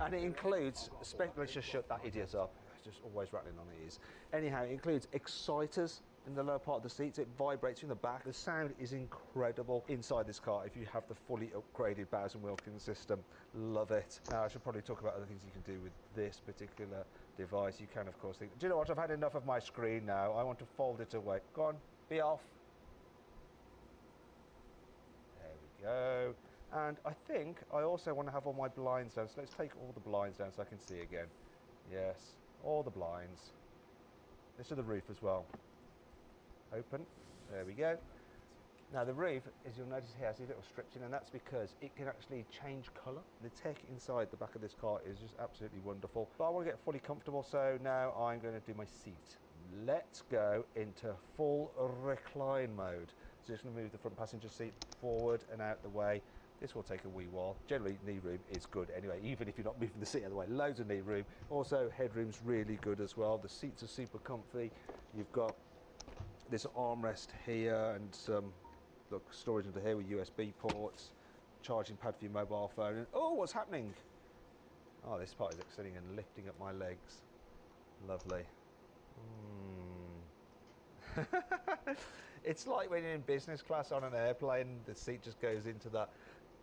And it includes, let's just shut that idiot up. It's just always rattling on the ears. Anyhow, it includes exciters in the lower part of the seats. It vibrates in the back. The sound is incredible inside this car if you have the fully upgraded Bowers & Wilkins system. Love it. Now, I should probably talk about other things you can do with this particular device. You can, of course, think, do you know what? I've had enough of my screen now. I want to fold it away. Go on, be off. There we go. And I think I also want to have all my blinds down. So let's take all the blinds down so I can see again. Yes, all the blinds. This is the roof as well. Open. There we go. Now the roof, as you'll notice here, has these little strips in, and that's because it can actually change colour. The tech inside the back of this car is just absolutely wonderful. But I want to get fully comfortable, so now I'm going to do my seat. Let's go into full recline mode. So just going to move the front passenger seat forward and out the way. This will take a wee while. Generally, knee room is good anyway, even if you're not moving the seat out of the way. Loads of knee room. Also, headroom's really good as well. The seats are super comfy. You've got this armrest here and some storage under here with USB ports, charging pad for your mobile phone. And, oh, what's happening? Oh, this part is extending and lifting up my legs. Lovely. It's like when you're in business class on an airplane, the seat just goes into that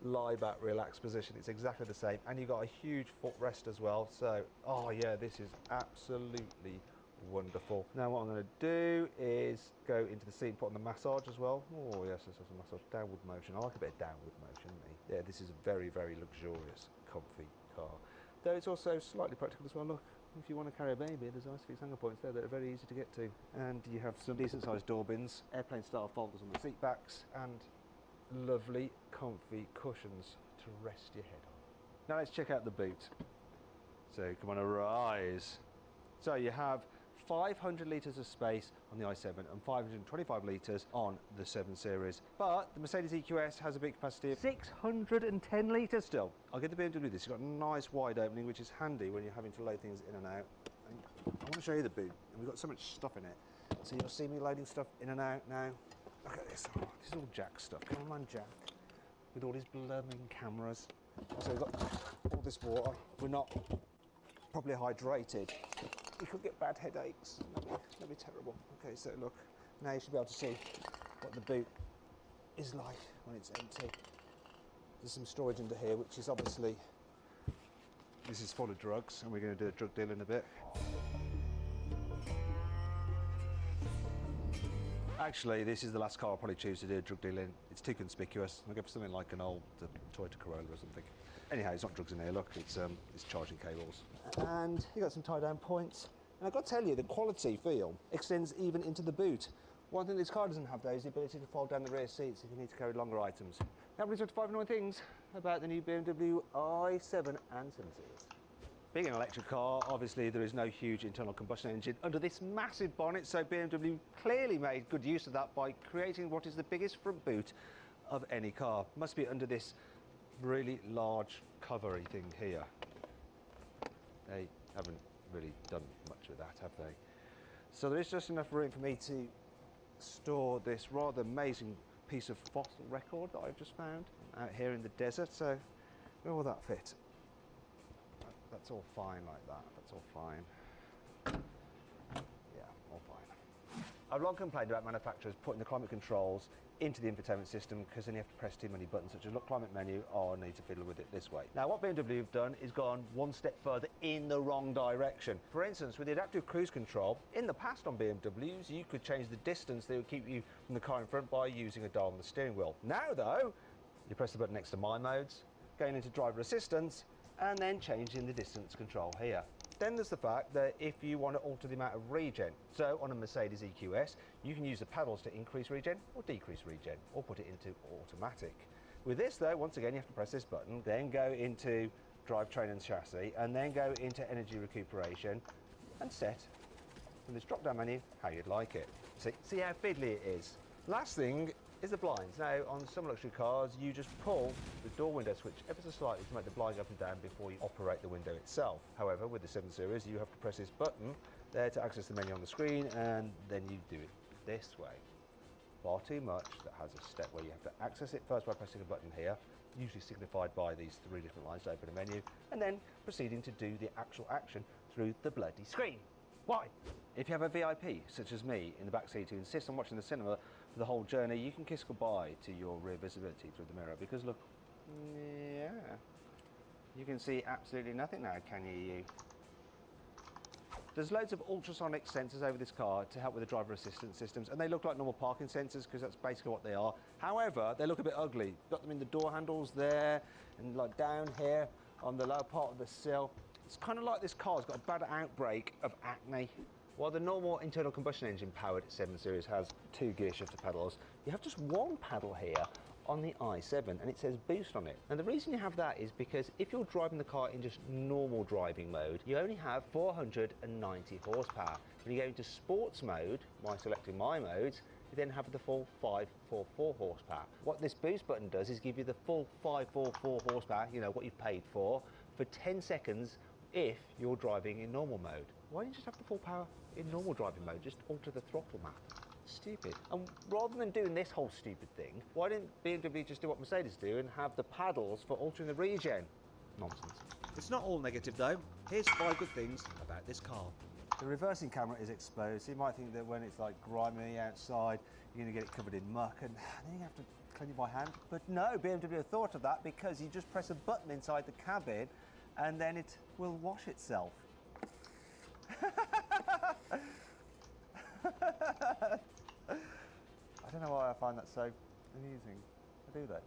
lie back, relaxed position. It's exactly the same, and you've got a huge footrest as well. So, oh yeah, this is absolutely wonderful. Now what I'm going to do is go into the seat and put on the massage as well. Oh yes, this is a massage, downward motion. I like a bit of downward motion, me. Yeah, this is a very, very luxurious, comfy car. Though it's also slightly practical as well. Look, if you want to carry a baby, there's nice fixed hanger points there that are very easy to get to. And you have some decent sized door bins, airplane style folders on the seat backs, and lovely comfy cushions to rest your head on. Now let's check out the boot. So come on, arise. So you have 500 litres of space on the i7 and 525 litres on the 7 Series. But the Mercedes EQS has a big capacity of 610 litres still. I'll get the BMW this. It's got a nice wide opening, which is handy when you're having to load things in and out. And I want to show you the boot. And we've got so much stuff in it. So you'll see me loading stuff in and out now. Look at this. Oh, this is all Jack stuff. Come on, Jack. With all these blooming cameras. So we've got all this water. We're not properly hydrated. You could get bad headaches. That'd be terrible. Okay, so look, now you should be able to see what the boot is like when it's empty. There's some storage under here, which is obviously, this is full of drugs, and we're going to do a drug deal in a bit. Actually, this is the last car I'll probably choose to do a drug deal in. It's too conspicuous. I'll go for something like an old Toyota Corolla or something. Anyhow, it's not drugs in here, look, it's charging cables. And you got some tie-down points. And I've got to tell you, the quality feel extends even into the boot. One thing this car doesn't have, though, is the ability to fold down the rear seats if you need to carry longer items. That brings us to 5 annoying things about the new BMW i7 and 7 Series. Being an electric car, obviously there is no huge internal combustion engine under this massive bonnet, so BMW clearly made good use of that by creating what is the biggest front boot of any car. Must be under this really large covery thing here. They haven't really done much with that, have they? So there is just enough room for me to store this rather amazing piece of fossil record that I've just found out here in the desert. So where will that fit? That's all fine like that. That's all fine. Yeah, all fine. I've long complained about manufacturers putting the climate controls into the infotainment system because then you have to press too many buttons, such as look, climate menu, or I need to fiddle with it this way. Now what BMW have done is gone one step further in the wrong direction. For instance, with the adaptive cruise control, in the past on BMWs, you could change the distance that would keep you from the car in front by using a dial on the steering wheel. Now though, you press the button next to My Modes, going into driver assistance, and then changing the distance control here. Then there's the fact that if you want to alter the amount of regen, so on a Mercedes EQS, you can use the paddles to increase regen or decrease regen, or put it into automatic. With this though, once again, you have to press this button, then go into drivetrain and chassis, and then go into energy recuperation, and set from this drop-down menu how you'd like it. See how fiddly it is. Last thing is the blinds. Now, on some luxury cars, you just pull the door window switch ever so slightly to make the blinds up and down before you operate the window itself. However, with the 7 Series, you have to press this button there to access the menu on the screen, and then you do it this way. Far too much. That has a step where you have to access it first by pressing a button here, usually signified by these 3 different lines to open a menu, and then proceeding to do the actual action through the bloody screen. Why? If you have a VIP, such as me, in the back seat who insists on watching the cinema for the whole journey, you can kiss goodbye to your rear visibility through the mirror, because look, yeah, you can see absolutely nothing now, can you? There's loads of ultrasonic sensors over this car to help with the driver assistance systems, and they look like normal parking sensors because that's basically what they are. However, they look a bit ugly. Got them in the door handles there, and like down here on the lower part of the sill. It's kind of like this car's got a bad outbreak of acne. While the normal internal combustion engine powered 7 Series has 2 gear shifter pedals, you have just one pedal here on the i7, and it says boost on it. And the reason you have that is because if you're driving the car in just normal driving mode, you only have 490 horsepower. When you go into sports mode, by selecting my modes, you then have the full 544 horsepower. What this boost button does is give you the full 544 horsepower, you know, what you've paid for 10 seconds if you're driving in normal mode. Why don't you just have the full power in normal driving mode? Just alter the throttle map. Stupid. And rather than doing this whole stupid thing, why didn't BMW just do what Mercedes do and have the paddles for altering the regen? Nonsense. It's not all negative though. Here's 5 good things about this car. The reversing camera is exposed, so you might think that when it's like grimy outside, you're going to get it covered in muck and then you have to clean it by hand. But no, BMW thought of that because you just press a button inside the cabin and then it will wash itself. I don't know why I find that so amusing. I do though.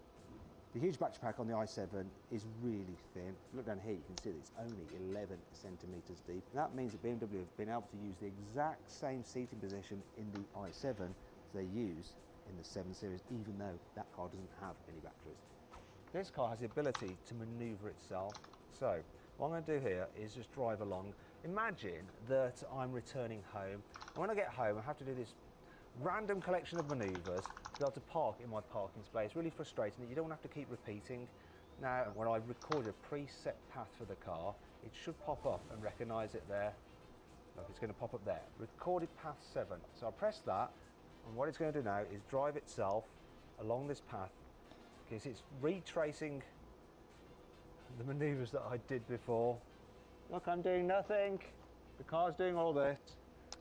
The huge battery pack on the i7 is really thin. If you look down here, you can see that it's only 11 centimetres deep. And that means that BMW have been able to use the exact same seating position in the i7 as they use in the 7 Series, even though that car doesn't have any batteries. This car has the ability to manoeuvre itself. So what I'm going to do here is just drive along. Imagine that I'm returning home, and when I get home I have to do this random collection of manoeuvres to be able to park in my parking space. Really frustrating that you don't have to keep repeating. Now when I record a preset path for the car, it should pop up and recognise it there. Look, it's going to pop up there. Recorded path 7. So I press that, and what it's going to do now is drive itself along this path because it's retracing the manoeuvres that I did before. Look, I'm doing nothing. The car's doing all this.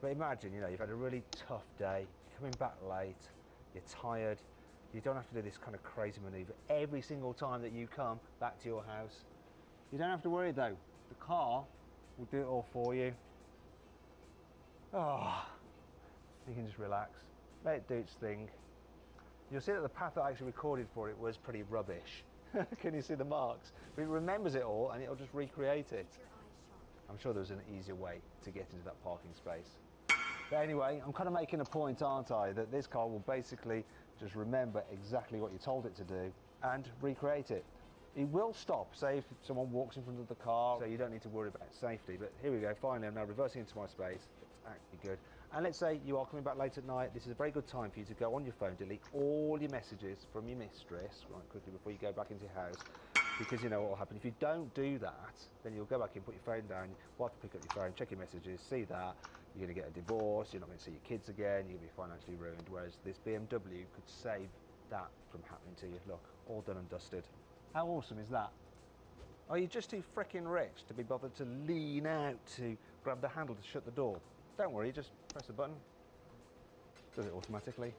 But imagine, you know, you've had a really tough day, you're coming back late, you're tired, you don't have to do this kind of crazy manoeuvre every single time that you come back to your house. You don't have to worry though, the car will do it all for you. Oh, you can just relax, let it do its thing. You'll see that the path that I actually recorded for it was pretty rubbish. Can you see the marks? But it remembers it all and it'll just recreate it. I'm sure there's an easier way to get into that parking space. But anyway, I'm kind of making a point, aren't I, that this car will basically just remember exactly what you told it to do and recreate it. It will stop, say if someone walks in front of the car, so you don't need to worry about safety. But here we go, finally I'm now reversing into my space. It's actually good. And let's say you are coming back late at night, this is a very good time for you to go on your phone, delete all your messages from your mistress, right quickly before you go back into your house. Because you know what will happen. If you don't do that, then you'll go back in, put your phone down, you'll have to pick up your phone, check your messages, see that, you're going to get a divorce, you're not going to see your kids again, you're going to be financially ruined, whereas this BMW could save that from happening to you. Look, all done and dusted. How awesome is that? Are you just too frickin' rich to be bothered to lean out to grab the handle to shut the door? Don't worry, just press the button. Does it automatically.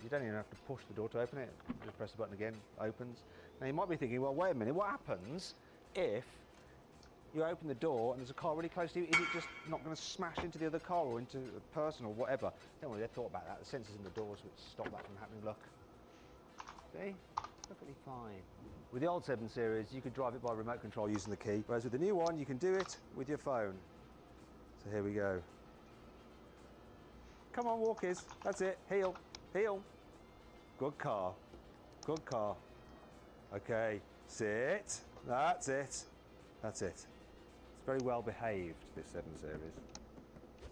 You don't even have to push the door to open it. Just press the button again, opens. Now you might be thinking, well, wait a minute, what happens if you open the door and there's a car really close to you? Is it just not going to smash into the other car or into a person or whatever? Don't worry, they thought about that. The sensors in the doors would stop that from happening. Look. See? Perfectly fine. With the old 7 Series, you could drive it by remote control using the key, whereas with the new one, you can do it with your phone. So here we go. Come on, walkies. That's it. Heel. Heel. Good car. Good car. Okay, sit. That's it. That's it. It's very well behaved, this 7 Series.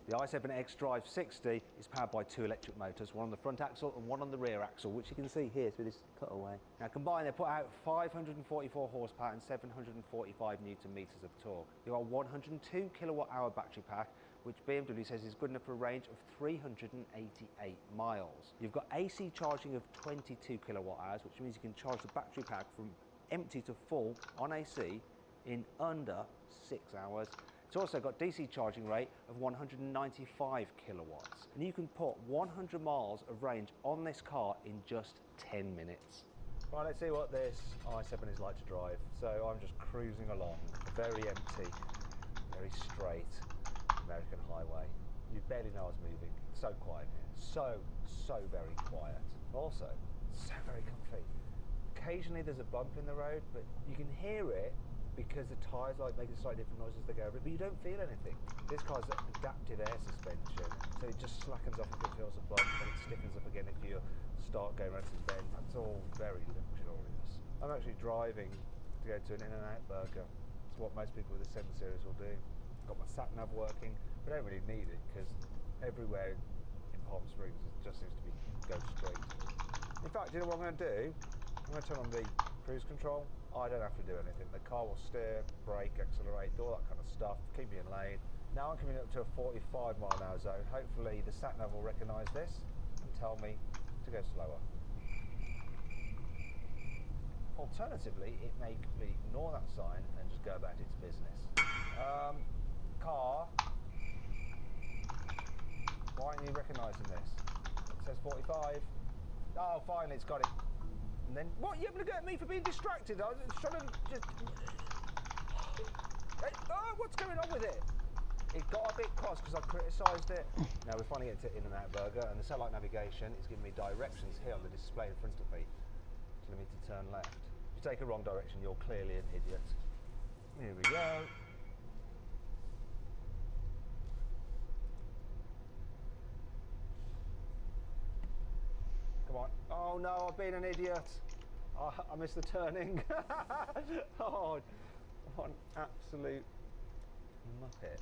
The i7X Drive 60 is powered by 2 electric motors, one on the front axle and one on the rear axle, which you can see here through this cutaway. Now combined, they put out 544 horsepower and 745 newton meters of torque. You've got a 102 kilowatt hour battery pack, which BMW says is good enough for a range of 388 miles. You've got AC charging of 22 kilowatt hours, which means you can charge the battery pack from empty to full on AC in under 6 hours. It's also got DC charging rate of 195 kilowatts, and you can put 100 miles of range on this car in just 10 minutes. Right, let's see what this i7 is like to drive. So I'm just cruising along, very empty, very straight American highway. You barely know I was moving. So quiet here. So very quiet. Also, so very comfy. Occasionally there's a bump in the road, but you can hear it because the tyres like making slightly different noises as they go over it, but you don't feel anything. This car's adaptive air suspension, so it just slackens off if it feels a bump, and it stiffens up again if you start going around some bends. That's all very luxurious. I'm actually driving to go to an In-N-Out burger. It's what most people with the 7 Series will do. Got my sat nav working, but I don't really need it because everywhere in Palm Springs it just seems to be go straight. In fact, you know what I'm going to do? I'm going to turn on the cruise control. I don't have to do anything. The car will steer, brake, accelerate, do all that kind of stuff, keep me in lane. Now I'm coming up to a 45 mile an hour zone. Hopefully the sat nav will recognise this and tell me to go slower. Alternatively, it may completely ignore that sign and just go about its business. Car, why aren't you recognising this? It says 45. Oh, finally, it's got it. And then, what? You're going to get me for being distracted? I was trying to just... Hey, oh, what's going on with it? It got a bit cross because I criticised it. Now we're finally getting to In-N-Out burger, and the satellite navigation is giving me directions here on the display in front of me, telling me to turn left. If you take a wrong direction, you're clearly an idiot. Here we go. Come on. Oh no, I've been an idiot. Oh, I missed the turning. Oh, what an absolute muppet.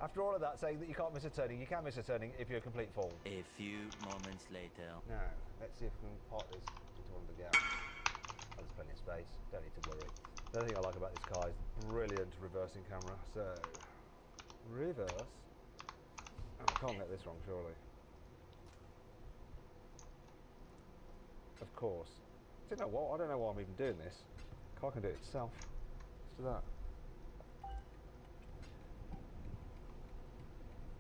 After all of that, saying that you can't miss a turning, you can miss a turning if you're a complete fool. A few moments later. Now, let's see if we can park this into one of the gaps. Oh, there's plenty of space, don't need to worry. The other thing I like about this car is the brilliant reversing camera. So, reverse. Oh, I can't get this wrong, surely. Of course. Do you know what? I don't know why I'm even doing this. The car can do it itself. Let's do that.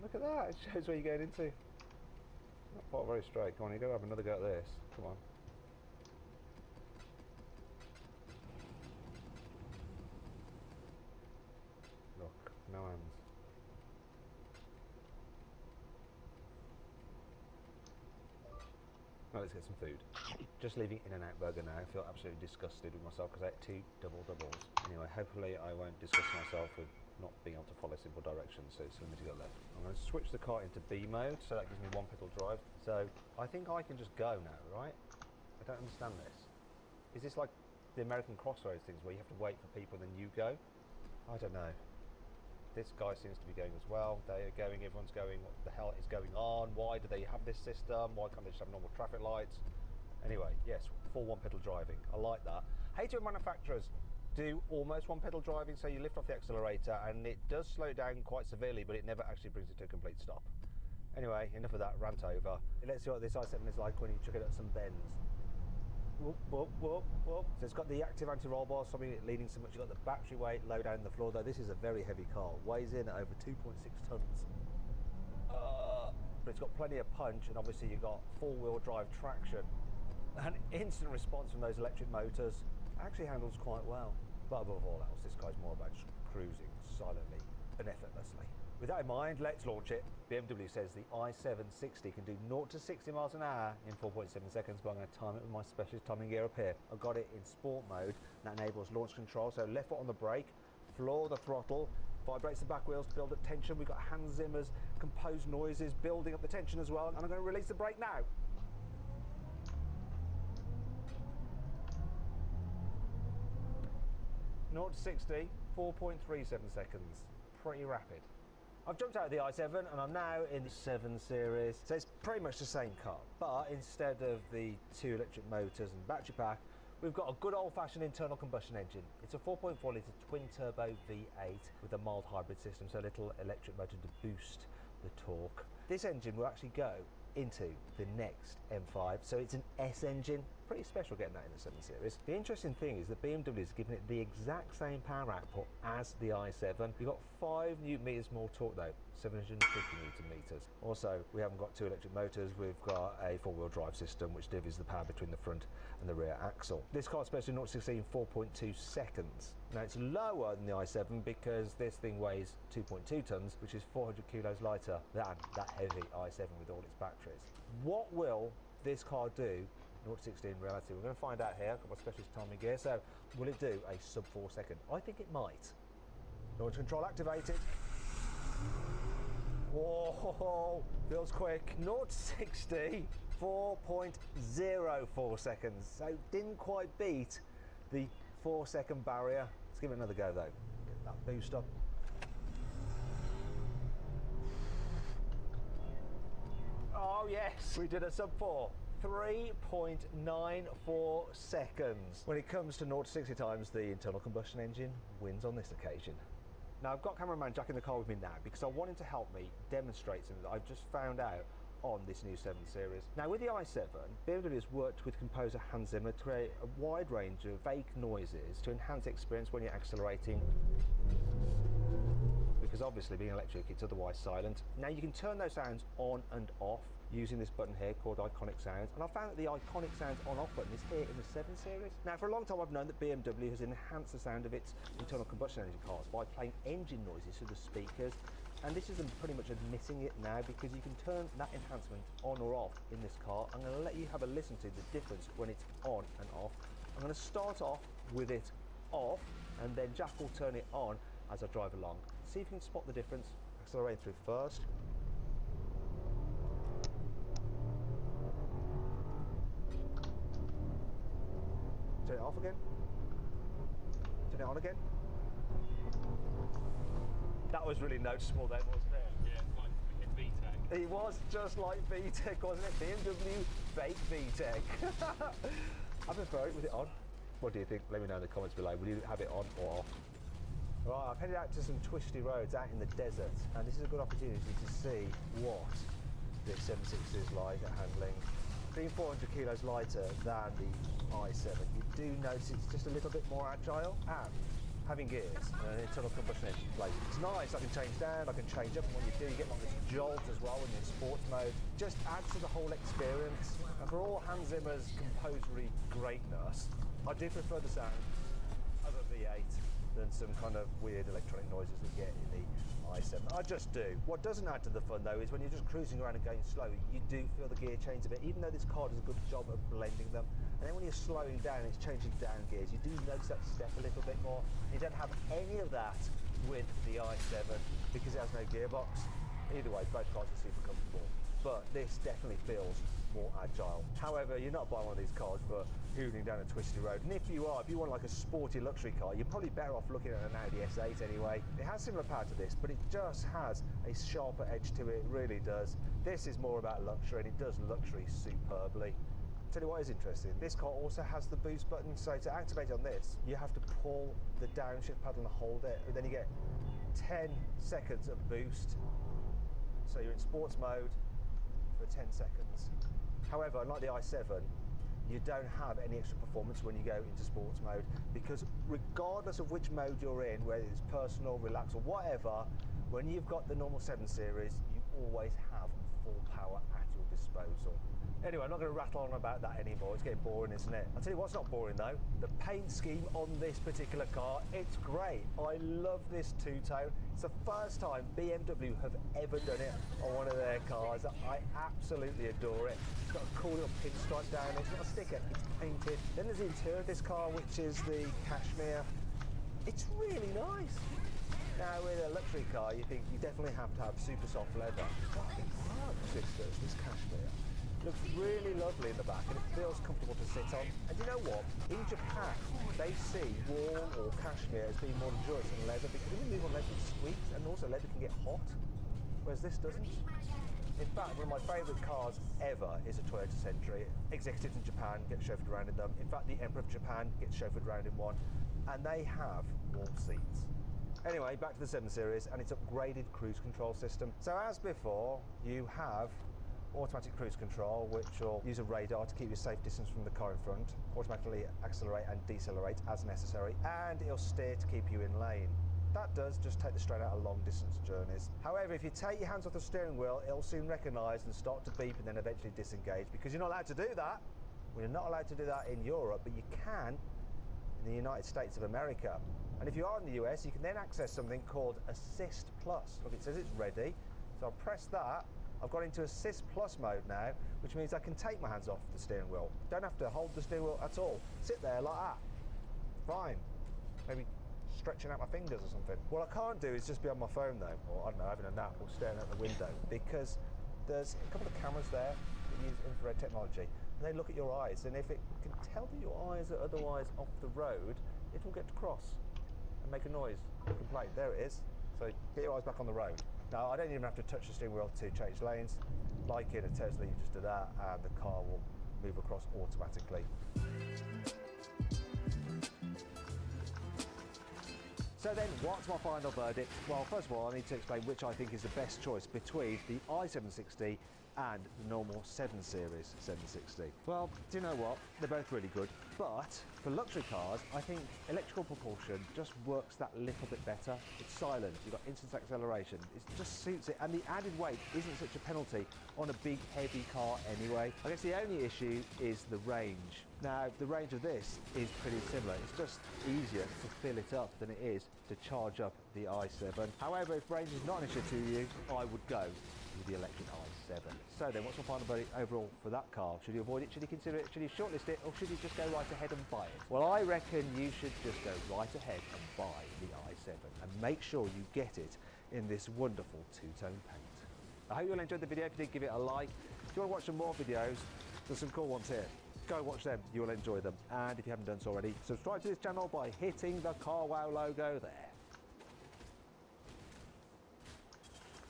Look at that, it shows where you're going into. Not quite very straight. Come on, you go have another go at this. Come on. Look, no hands. Right, let's get some food. Just leaving In-N-Out burger now. I feel absolutely disgusted with myself because I ate 2 doubles. Anyway, hopefully I won't disgust myself with not being able to follow simple directions, so it's limited to go left. I'm going to switch the car into B mode, so that gives me 1 pedal drive. So I think I can just go now, right? I don't understand this. Is this like the American Crossroads things where you have to wait for people and then you go? I don't know. This guy seems to be going as well. They are going, everyone's going. What the hell is going on? Why do they have this system? Why can't they just have normal traffic lights? Anyway, yes, full 1 pedal driving. I like that. Hate it when manufacturers do almost 1 pedal driving, so you lift off the accelerator and it does slow down quite severely, but it never actually brings it to a complete stop. Anyway, enough of that rant over. Let's see what this i7 is like when you chuck it at some bends. Whoop, whoop, whoop, whoop. So it's got the active anti-roll bar, stopping it leaning so much. You've got the battery weight low down the floor, though this is a very heavy car. Weighs in at over 2.6 tonnes. But it's got plenty of punch, and obviously you've got 4-wheel drive traction. And instant response from those electric motors. Actually handles quite well. But above all else, this guy's more about just cruising silently and effortlessly. With that in mind, let's launch it. BMW says the i760 can do 0 to 60 miles an hour in 4.7 seconds, but I'm going to time it with my specialist timing gear up here. I've got it in sport mode, and that enables launch control, so left foot on the brake, floor the throttle, vibrates the back wheels to build up tension. We've got Hans Zimmer's composed noises building up the tension as well, and I'm going to release the brake now. Naught to 60, 4.37 seconds. Pretty rapid. I've jumped out of the i7 and I'm now in the 7 Series. So it's pretty much the same car, but instead of the 2 electric motors and battery pack, we've got a good old-fashioned internal combustion engine. It's a 4.4 litre twin-turbo V8 with a mild hybrid system, so a little electric motor to boost the torque. This engine will actually go into the next M5, so it's an S engine. pretty special getting that in the 7 Series. The interesting thing is that BMW is giving it the exact same power output as the i7. You've got 5 newton meters more torque though, 750 newton meters. Also, we haven't got 2 electric motors, we've got a 4-wheel drive system which divvies the power between the front and the rear axle. This car is supposed to 0 to 60 in 4.2 seconds. Now it's lower than the i7 because this thing weighs 2.2 tons, which is 400 kilos lighter than that heavy i7 with all its batteries. What will this car do 0 to 60 in reality? We're going to find out here. I've got my specialist timing gear. So will it do a sub 4 second? I think it might. Launch control activated. Whoa, feels quick. 0 to 60, 4.04 seconds. So didn't quite beat the 4-second barrier. Let's give it another go though. Get that boost up. Oh yes, we did a sub 4. 3.94 seconds. When it comes to 0 to 60 times, the internal combustion engine wins on this occasion. Now I've got cameraman Jack in the car with me now because I want him to help me demonstrate something that I've just found out on this new 7 Series. Now with the i7, BMW has worked with composer Hans Zimmer to create a wide range of fake noises to enhance the experience when you're accelerating, because obviously being electric it's otherwise silent. Now you can turn those sounds on and off using this button here called Iconic Sounds, and I found that the Iconic Sounds on-off button is here in the 7 Series. Now for a long time I've known that BMW has enhanced the sound of its internal combustion engine cars by playing engine noises through the speakers, and this is them pretty much admitting it now because you can turn that enhancement on or off in this car. I'm going to let you have a listen to the difference when it's on and off. I'm going to start off with it off and then Jack will turn it on as I drive along. See if you can spot the difference. Accelerating through first. Turn it off again. Turn it on again. That was really noticeable then, wasn't it? Yeah, like VTEC. It was just like VTEC, wasn't it? BMW fake VTEC. I prefer it with it on. What do you think? Let me know in the comments below. Will you have it on or off? Right, I've headed out to some twisty roads out in the desert, and this is a good opportunity to see what this 760 is like at handling. Being 400 kilos lighter than the i7, you do notice it's just a little bit more agile, and having gears and an internal combustion engine plate. It's nice, I can change down, I can change up, and when you do, you get like this jolt as well when you're in sports mode. Just adds to the whole experience. And for all Hans Zimmer's composery greatness, I do prefer the sound of a V8 than some kind of weird electronic noises that you get in the i7. I just do. What doesn't add to the fun though is when you're just cruising around and going slow, you do feel the gear change a bit, even though this car does a good job of blending them. And then when you're slowing down, it's changing down gears. You do notice that step a little bit more. You don't have any of that with the i7 because it has no gearbox. Either way, both cars are super comfortable, but this definitely feels more agile. However, you're not buying one of these cars for hooning down a twisty road. And if you want like a sporty luxury car, you're probably better off looking at an Audi S8 anyway. It has similar power to this, but it just has a sharper edge to it. It really does. This is more about luxury, and it does luxury superbly. Tell you what is interesting, this car also has the boost button, so to activate on this, you have to pull the downshift pedal and hold it, and then you get 10 seconds of boost. So you're in sports mode for 10 seconds. However, unlike the i7, you don't have any extra performance when you go into sports mode, because regardless of which mode you're in, whether it's personal, relax or whatever, when you've got the normal 7 Series, you always have full power at your disposal. Anyway, I'm not going to rattle on about that anymore. It's getting boring, isn't it? I'll tell you what's not boring though. The paint scheme on this particular car, it's great. I love this two-tone. It's the first time BMW have ever done it on one of their cars. I absolutely adore it. It's got a cool little pinstripe down it. It's not a sticker, it's painted. Then there's the interior of this car, which is the cashmere. It's really nice. Now with a luxury car, you think you definitely have to have super soft leather. God, it works, this cashmere. Looks really lovely in the back, and it feels comfortable to sit on. And you know what? In Japan, they see wool or cashmere as being more luxurious than leather, because when you move on leather, it squeaks, and also leather can get hot, whereas this doesn't. In fact, one of my favourite cars ever is a Toyota Century. Executives in Japan get chauffeured around in them. In fact, the Emperor of Japan gets chauffeured around in one, and they have warm seats. Anyway, back to the 7 Series and its upgraded cruise control system. So as before, you have automatic cruise control, which will use a radar to keep you a safe distance from the car in front, automatically accelerate and decelerate as necessary, and it'll steer to keep you in lane. That does just take the strain out of long distance journeys. However, if you take your hands off the steering wheel, it'll soon recognise and start to beep and then eventually disengage, because you're not allowed to do that. Well, you're not allowed to do that in Europe, but you can in the United States of America. And if you are in the US, you can then access something called Assist Plus. Look, it says it's ready, so I'll press that. I've got into Assist Plus mode now, which means I can take my hands off the steering wheel. Don't have to hold the steering wheel at all. Sit there like that. Fine. Maybe stretching out my fingers or something. What I can't do is just be on my phone though, or I don't know, having a nap or staring out the window, because there's a couple of cameras there that use infrared technology, and they look at your eyes, and if it can tell that your eyes are otherwise off the road, it will get to cross and make a noise, complain. There it is. So get your eyes back on the road. Now, I don't even have to touch the steering wheel to change lanes. Like in a Tesla, you just do that and the car will move across automatically. So then, what's my final verdict? Well, first of all, I need to explain which I think is the best choice between the i760 and the normal 7 Series 760. Well, do you know what? They're both really good, but for luxury cars, I think electrical propulsion just works that little bit better. It's silent, you've got instant acceleration, it just suits it, and the added weight isn't such a penalty on a big, heavy car anyway. I guess the only issue is the range. Now, the range of this is pretty similar. It's just easier to fill it up than it is to charge up the i7. However, if range is not an issue to you, I would go with the electric i7. So then, what's my final verdict overall for that car? Should you avoid it? Should you consider it? Should you shortlist it? Or should you just go right ahead and buy it? Well, I reckon you should just go right ahead and buy the i7 and make sure you get it in this wonderful two-tone paint. I hope you all enjoyed the video. If you did, give it a like. If you want to watch some more videos, there's some cool ones here. Go watch them, you will enjoy them. And if you haven't done so already, subscribe to this channel by hitting the CarWow logo there.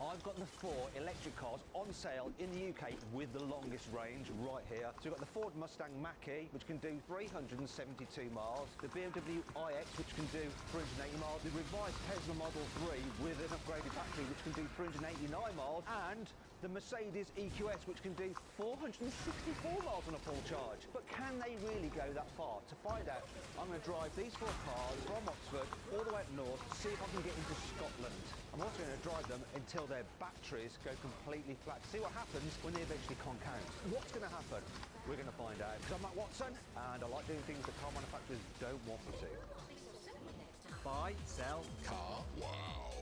I've got the 4 electric cars on sale in the UK with the longest range right here. So we've got the Ford Mustang Mach-E, which can do 372 miles, the BMW iX, which can do 380 miles, the revised Tesla Model 3 with an upgraded battery, which can do 389 miles, and the Mercedes EQS, which can do 464 miles on a full charge. But can they really go that far? To find out, I'm going to drive these 4 cars from Oxford all the way up north, see if I can get into Scotland. I'm also going to drive them until their batteries go completely flat, to see what happens when they eventually conk out. What's going to happen? We're going to find out. I'm Matt Watson, and I like doing things that car manufacturers don't want me to. Buy, sell, car, wow.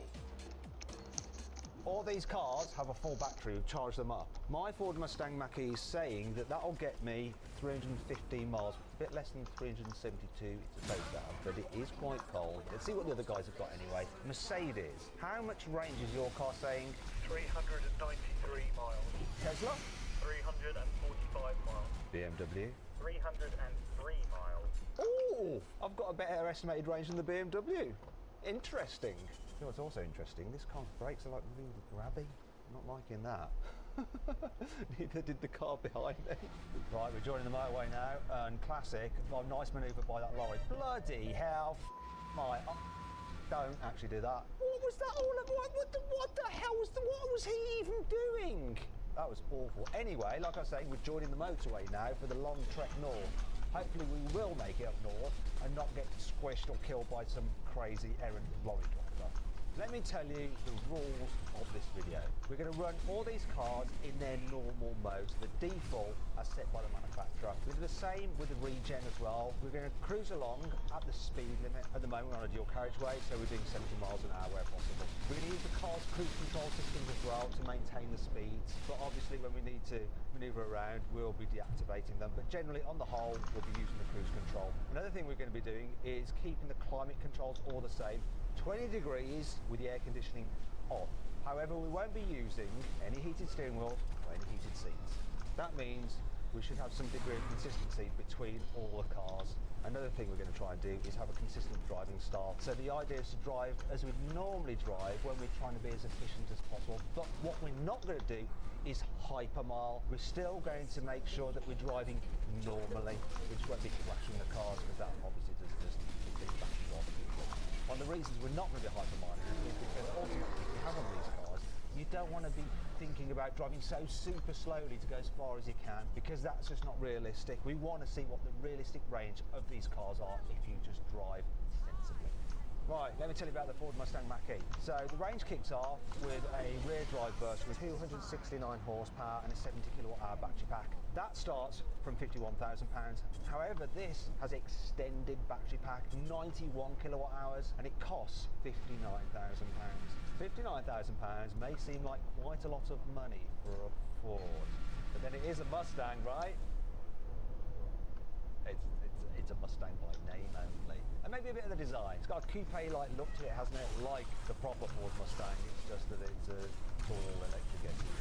All these cars have a full battery, we've charged them up. My Ford Mustang Mach-E is saying that that'll get me 315 miles, a bit less than 372, it's a base down, but it is quite cold. Let's see what the other guys have got anyway. Mercedes, how much range is your car saying? 393 miles. Tesla? 345 miles. BMW? 303 miles. Ooh, I've got a better estimated range than the BMW. Interesting. You know what's also interesting? This car's brakes are like really grabby. I'm not liking that. Neither did the car behind me. Right, we're joining the motorway now, and classic, well, nice manoeuvre by that lorry. Bloody hell, my, don't actually do that. What was that all about? What the hell was what was he even doing? That was awful. Anyway, like I was saying, we're joining the motorway now for the long trek north. Hopefully we will make it up north and not get squished or killed by some crazy errant lorry driver. Let me tell you the rules of this video. We're going to run all these cars in their normal modes. The default as set by the manufacturer. We'll do the same with the regen as well. We're going to cruise along at the speed limit. At the moment we're on a dual carriageway, so we're doing 70 miles an hour where possible. We're going to use the car's cruise control systems as well to maintain the speeds. But obviously when we need to manoeuvre around, we'll be deactivating them. But generally on the whole, we'll be using the cruise control. Another thing we're going to be doing is keeping the climate controls all the same. 20 degrees with the air conditioning on. However, we won't be using any heated steering wheels or any heated seats. That means we should have some degree of consistency between all the cars. Another thing we're going to try and do is have a consistent driving style. So the idea is to drive as we'd normally drive when we're trying to be as efficient as possible. But what we're not going to do is hypermile. We're still going to make sure that we're driving normally. We just won't be crashing the cars, because that obviously does just big batteries off. One of the reasons we're not going to be hypermiling is because ultimately, if you have one of these cars, you don't don't want to be thinking about driving so super slowly to go as far as you can, because that's just not realistic. We want to see what the realistic range of these cars are if you just drive sensibly. Right, let me tell you about the Ford Mustang Mach-E. So the range kicks off with a rear drive version with 269 horsepower and a 70 kilowatt hour battery pack. That starts from £51,000. However, this has extended battery pack, 91 kilowatt hours, and it costs £59,000. £59,000 may seem like quite a lot of money for a Ford, but then it is a Mustang, right? It's a Mustang by name only. And maybe a bit of the design. It's got a coupe-like look to it, hasn't it? Like the proper Ford Mustang, it's just that it's a tall electric SUV.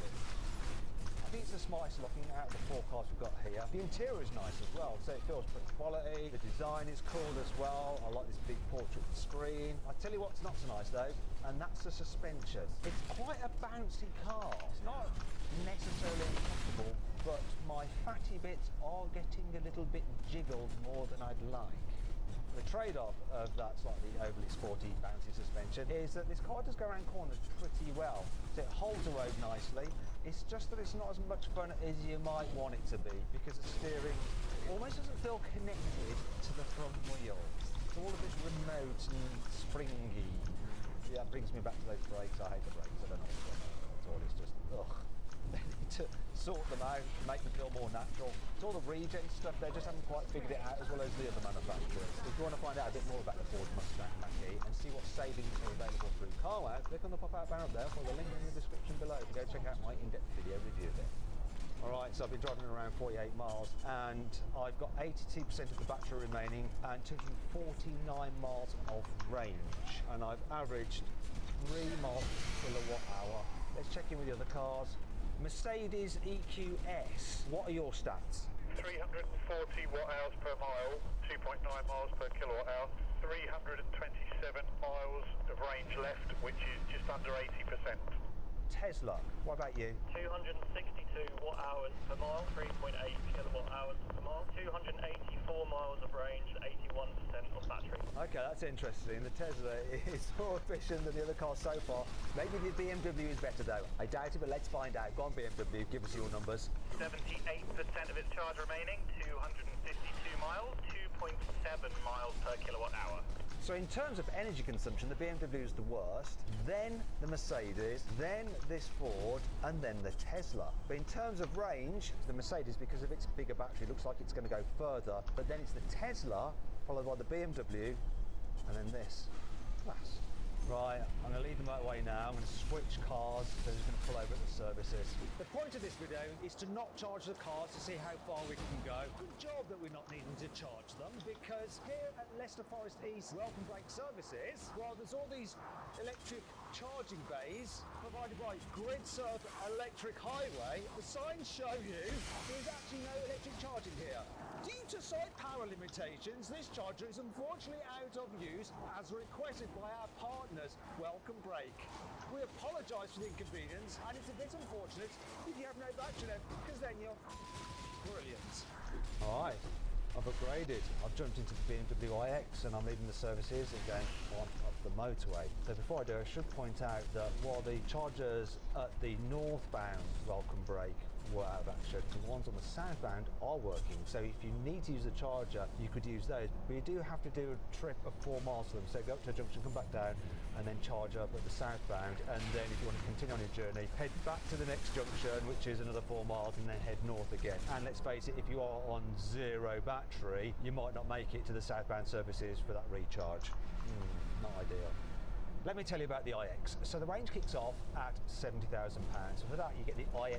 I think it's the smartest looking out of the four cars we've got here. The interior is nice as well, so it feels pretty quality. The design is cool as well. I like this big portrait screen. I tell you what's not so nice though, and that's the suspension. It's quite a bouncy car. It's not necessarily uncomfortable, but my fatty bits are getting a little bit jiggled more than I'd like. The trade-off of that slightly overly sporty, bouncy suspension is that this car does go around corners pretty well. So it holds the road nicely. It's just that it's not as much fun as you might want it to be, because the steering almost doesn't feel connected to the front wheels. It's all a bit remote and springy. Yeah, that brings me back to those brakes. I hate the brakes. I don't know what's going on at all. It's just, ugh. To sort them out, make them feel more natural. It's all the regen stuff, they just haven't quite figured it out as well as the other manufacturers. If you want to find out a bit more about the Ford Mustang Mach-E and see what savings are available through CarWow, click on the pop-out banner up there, or the link in the description below to go check out my in-depth video review of it. Alright, so I've been driving around 48 miles and I've got 82% of the battery remaining and 249 miles of range, and I've averaged 3 miles per kilowatt hour. Let's check in with the other cars. Mercedes EQS, what are your stats? 340 watt hours per mile, 2.9 miles per kilowatt hour, 327 miles of range left, which is just under 80%. Tesla, what about you? 262 watt hours per mile, 3.8 kilowatt hours per mile, 284 miles of range, 81% of battery. Okay, that's interesting. The Tesla is more efficient than the other cars so far. Maybe the BMW is better though. I doubt it, but let's find out. Go on BMW, give us your numbers. 78% of its charge remaining, 252 miles, 2.7 miles per kilowatt hour. So in terms of energy consumption, the BMW is the worst, then the Mercedes, then this Ford, and then the Tesla. But in terms of range, the Mercedes, because of its bigger battery, looks like it's going to go further, but then it's the Tesla, followed by the BMW, and then this, last. Right, I'm going to leave the motorway now. I'm going to switch cars, so I'm just going to pull over at the services. The point of this video is to not charge the cars to see how far we can go. Good job that we're not needing to charge them, because here at Leicester Forest East Welcome Break Services, well, there's all these electric charging bays provided by GridServe Electric Highway. The signs show you there's actually no electric charging here. Due to site power limitations, this charger is unfortunately out of use as requested by our partners, Welcome Break. We apologise for the inconvenience, and it's a bit unfortunate if you have no battery left, because then you're brilliant. All right, I've upgraded. I've jumped into the BMW iX and I'm leaving the services and going on up the motorway. So before I do, I should point out that while the chargers at the northbound Welcome Break were out of action, the ones on the southbound are working. So if you need to use the charger, you could use those, but you do have to do a trip of 4 miles to them. So go up to a junction, come back down, and then charge up at the southbound, and then if you want to continue on your journey, head back to the next junction, which is another 4 miles, and then head north again. And let's face it, if you are on zero battery, you might not make it to the southbound services for that recharge. Not ideal. Let me tell you about the iX. So the range kicks off at £70,000. So for that you get the iX40.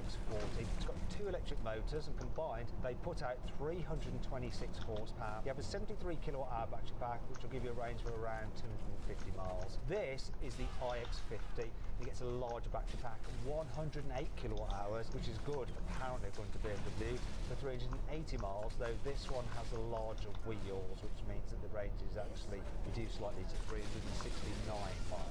It's got 2 electric motors, and combined they put out 326 horsepower. You have a 73 kilowatt hour battery pack, which will give you a range of around 250 miles. This is the iX50. It gets a larger battery pack, 108 kilowatt hours, which is good apparently according to BMW, for 380 miles, though this one has a larger wheels, which means that the range is actually reduced slightly to 369 miles.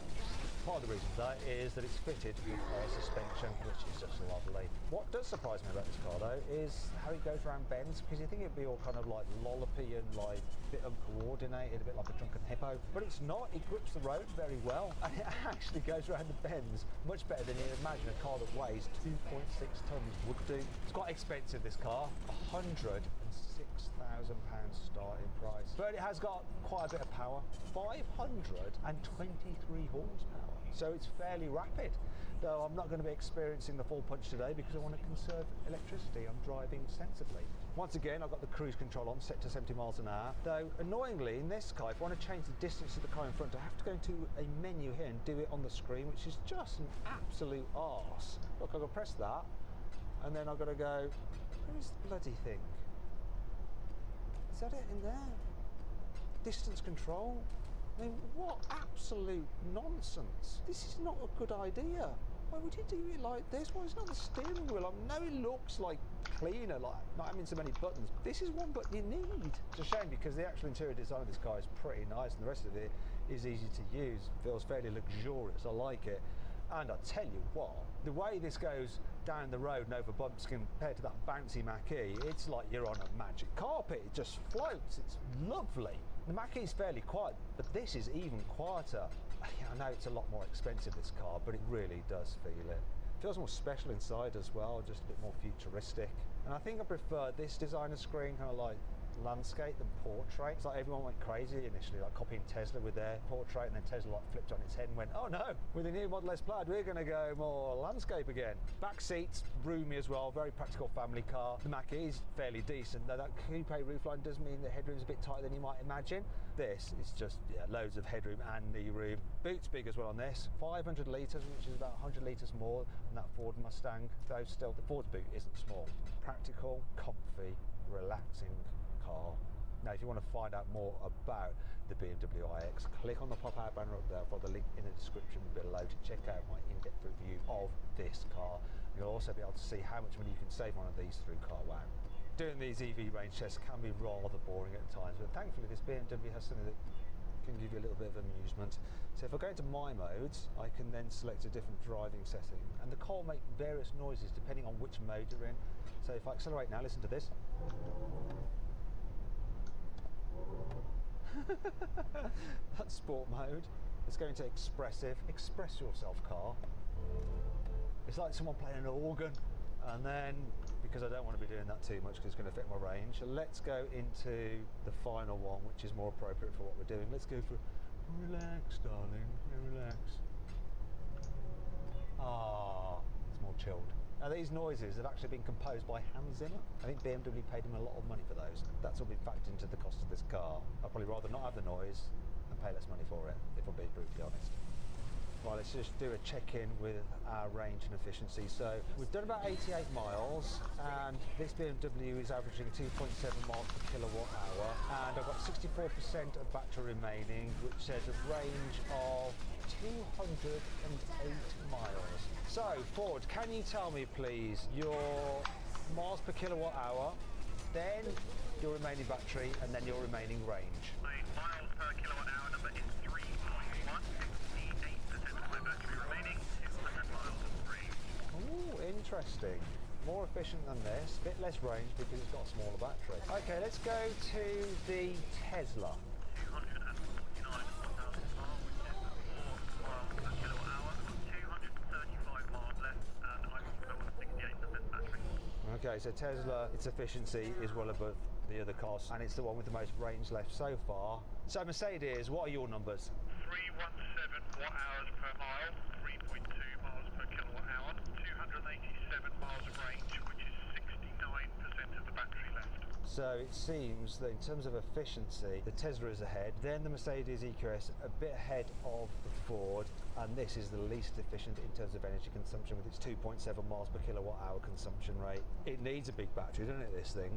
Part of the reason for that is that it's fitted with air suspension, which is just lovely. What does surprise me about this car though is how it goes around bends, because you think it'd be all kind of like lollopy and like a bit uncoordinated, a bit like a drunken hippo, but it's not. It grips the road very well, and it actually goes around the bends much better than you'd imagine a car that weighs 2.6 tons would do. It's quite expensive, this car, £106,000 starting price, but it has got quite a bit of power, 523 horsepower. So it's fairly rapid, though I'm not going to be experiencing the full punch today because I want to conserve electricity. I'm driving sensibly. Once again, I've got the cruise control on, set to 70 miles an hour, though annoyingly in this car, if I want to change the distance of the car in front, I have to go into a menu here and do it on the screen, which is just an absolute arse. Look, I've got to press that, and then I've got to go, where is the bloody thing? Is that it in there? Distance control? I mean, what absolute nonsense. This is not a good idea. Why would you do it like this? Well, it's not the steering wheel. I know it looks like cleaner, like not having so many buttons. This is one button you need. It's a shame because the actual interior design of this car is pretty nice and the rest of it is easy to use. It feels fairly luxurious. I like it. And I tell you what, the way this goes down the road and over bumps compared to that bouncy Mach-E, it's like you're on a magic carpet. It just floats. It's lovely. The Mach-E is fairly quiet, but this is even quieter. I know it's a lot more expensive, this car, but it really does feel it. It feels more special inside as well, just a bit more futuristic. And I think I prefer this designer screen, kind of like landscape than portrait. It's like everyone went crazy initially, like copying Tesla with their portrait, and then Tesla like flipped on its head and went, oh no, with the new Model S Plaid we're going to go more landscape again. Back seats, roomy as well, very practical family car. The Mach-E is fairly decent, though that coupe roofline does mean the headroom's a bit tighter than you might imagine. This is just, yeah, loads of headroom and knee room. Boot's big as well on this, 500 litres, which is about 100 litres more than that Ford Mustang, though still the Ford's boot isn't small. Practical, comfy, relaxing car. Now, if you want to find out more about the BMW iX, click on the pop-out banner up there for the link in the description below to check out my in-depth review of this car. You'll also be able to see how much money you can save on these through CarWow. Doing these EV range tests can be rather boring at times, but thankfully this BMW has something that can give you a little bit of amusement. So if I go into my modes, I can then select a different driving setting, and the car will make various noises depending on which mode you're in. So if I accelerate now, listen to this. That's sport mode. Let's go into expressive. Express yourself, car. It's like someone playing an organ. And then, because I don't want to be doing that too much because it's going to affect my range, let's go into the final one, which is more appropriate for what we're doing. Let's go for relax, darling, relax. Ah, it's more chilled. Now, these noises have actually been composed by Hans Zimmer. I think BMW paid him a lot of money for those. That's all been factored into the cost of this car. I'd probably rather not have the noise and pay less money for it, if I'm being brutally honest. Right, let's just do a check-in with our range and efficiency. So we've done about 88 miles, and this BMW is averaging 2.7 miles per kilowatt hour, and I've got 64% of battery remaining, which says a range of 208 miles. So, Ford, can you tell me, please, your miles per kilowatt hour, then your remaining battery, and then your remaining range? My miles per kilowatt hour number is 3.1. 68% of my battery remaining, 200 miles of range. Ooh, interesting. More efficient than this, bit less range because it's got a smaller battery. Okay, let's go to the Tesla. 249,000 miles, which is 4 miles per kilowatt hour. 235 miles left, and I'm still on 68% battery. Okay, so Tesla, its efficiency is well above the other cars, and it's the one with the most range left so far. So Mercedes, what are your numbers? 317 watt-hours per mile, 3.2 miles per kilowatt hour, 287 miles of range, which is 69% of the battery left. So it seems that in terms of efficiency, the Tesla is ahead, then the Mercedes EQS a bit ahead of the Ford, and this is the least efficient in terms of energy consumption with its 2.7 miles per kilowatt hour consumption rate. It needs a big battery, doesn't it, this thing?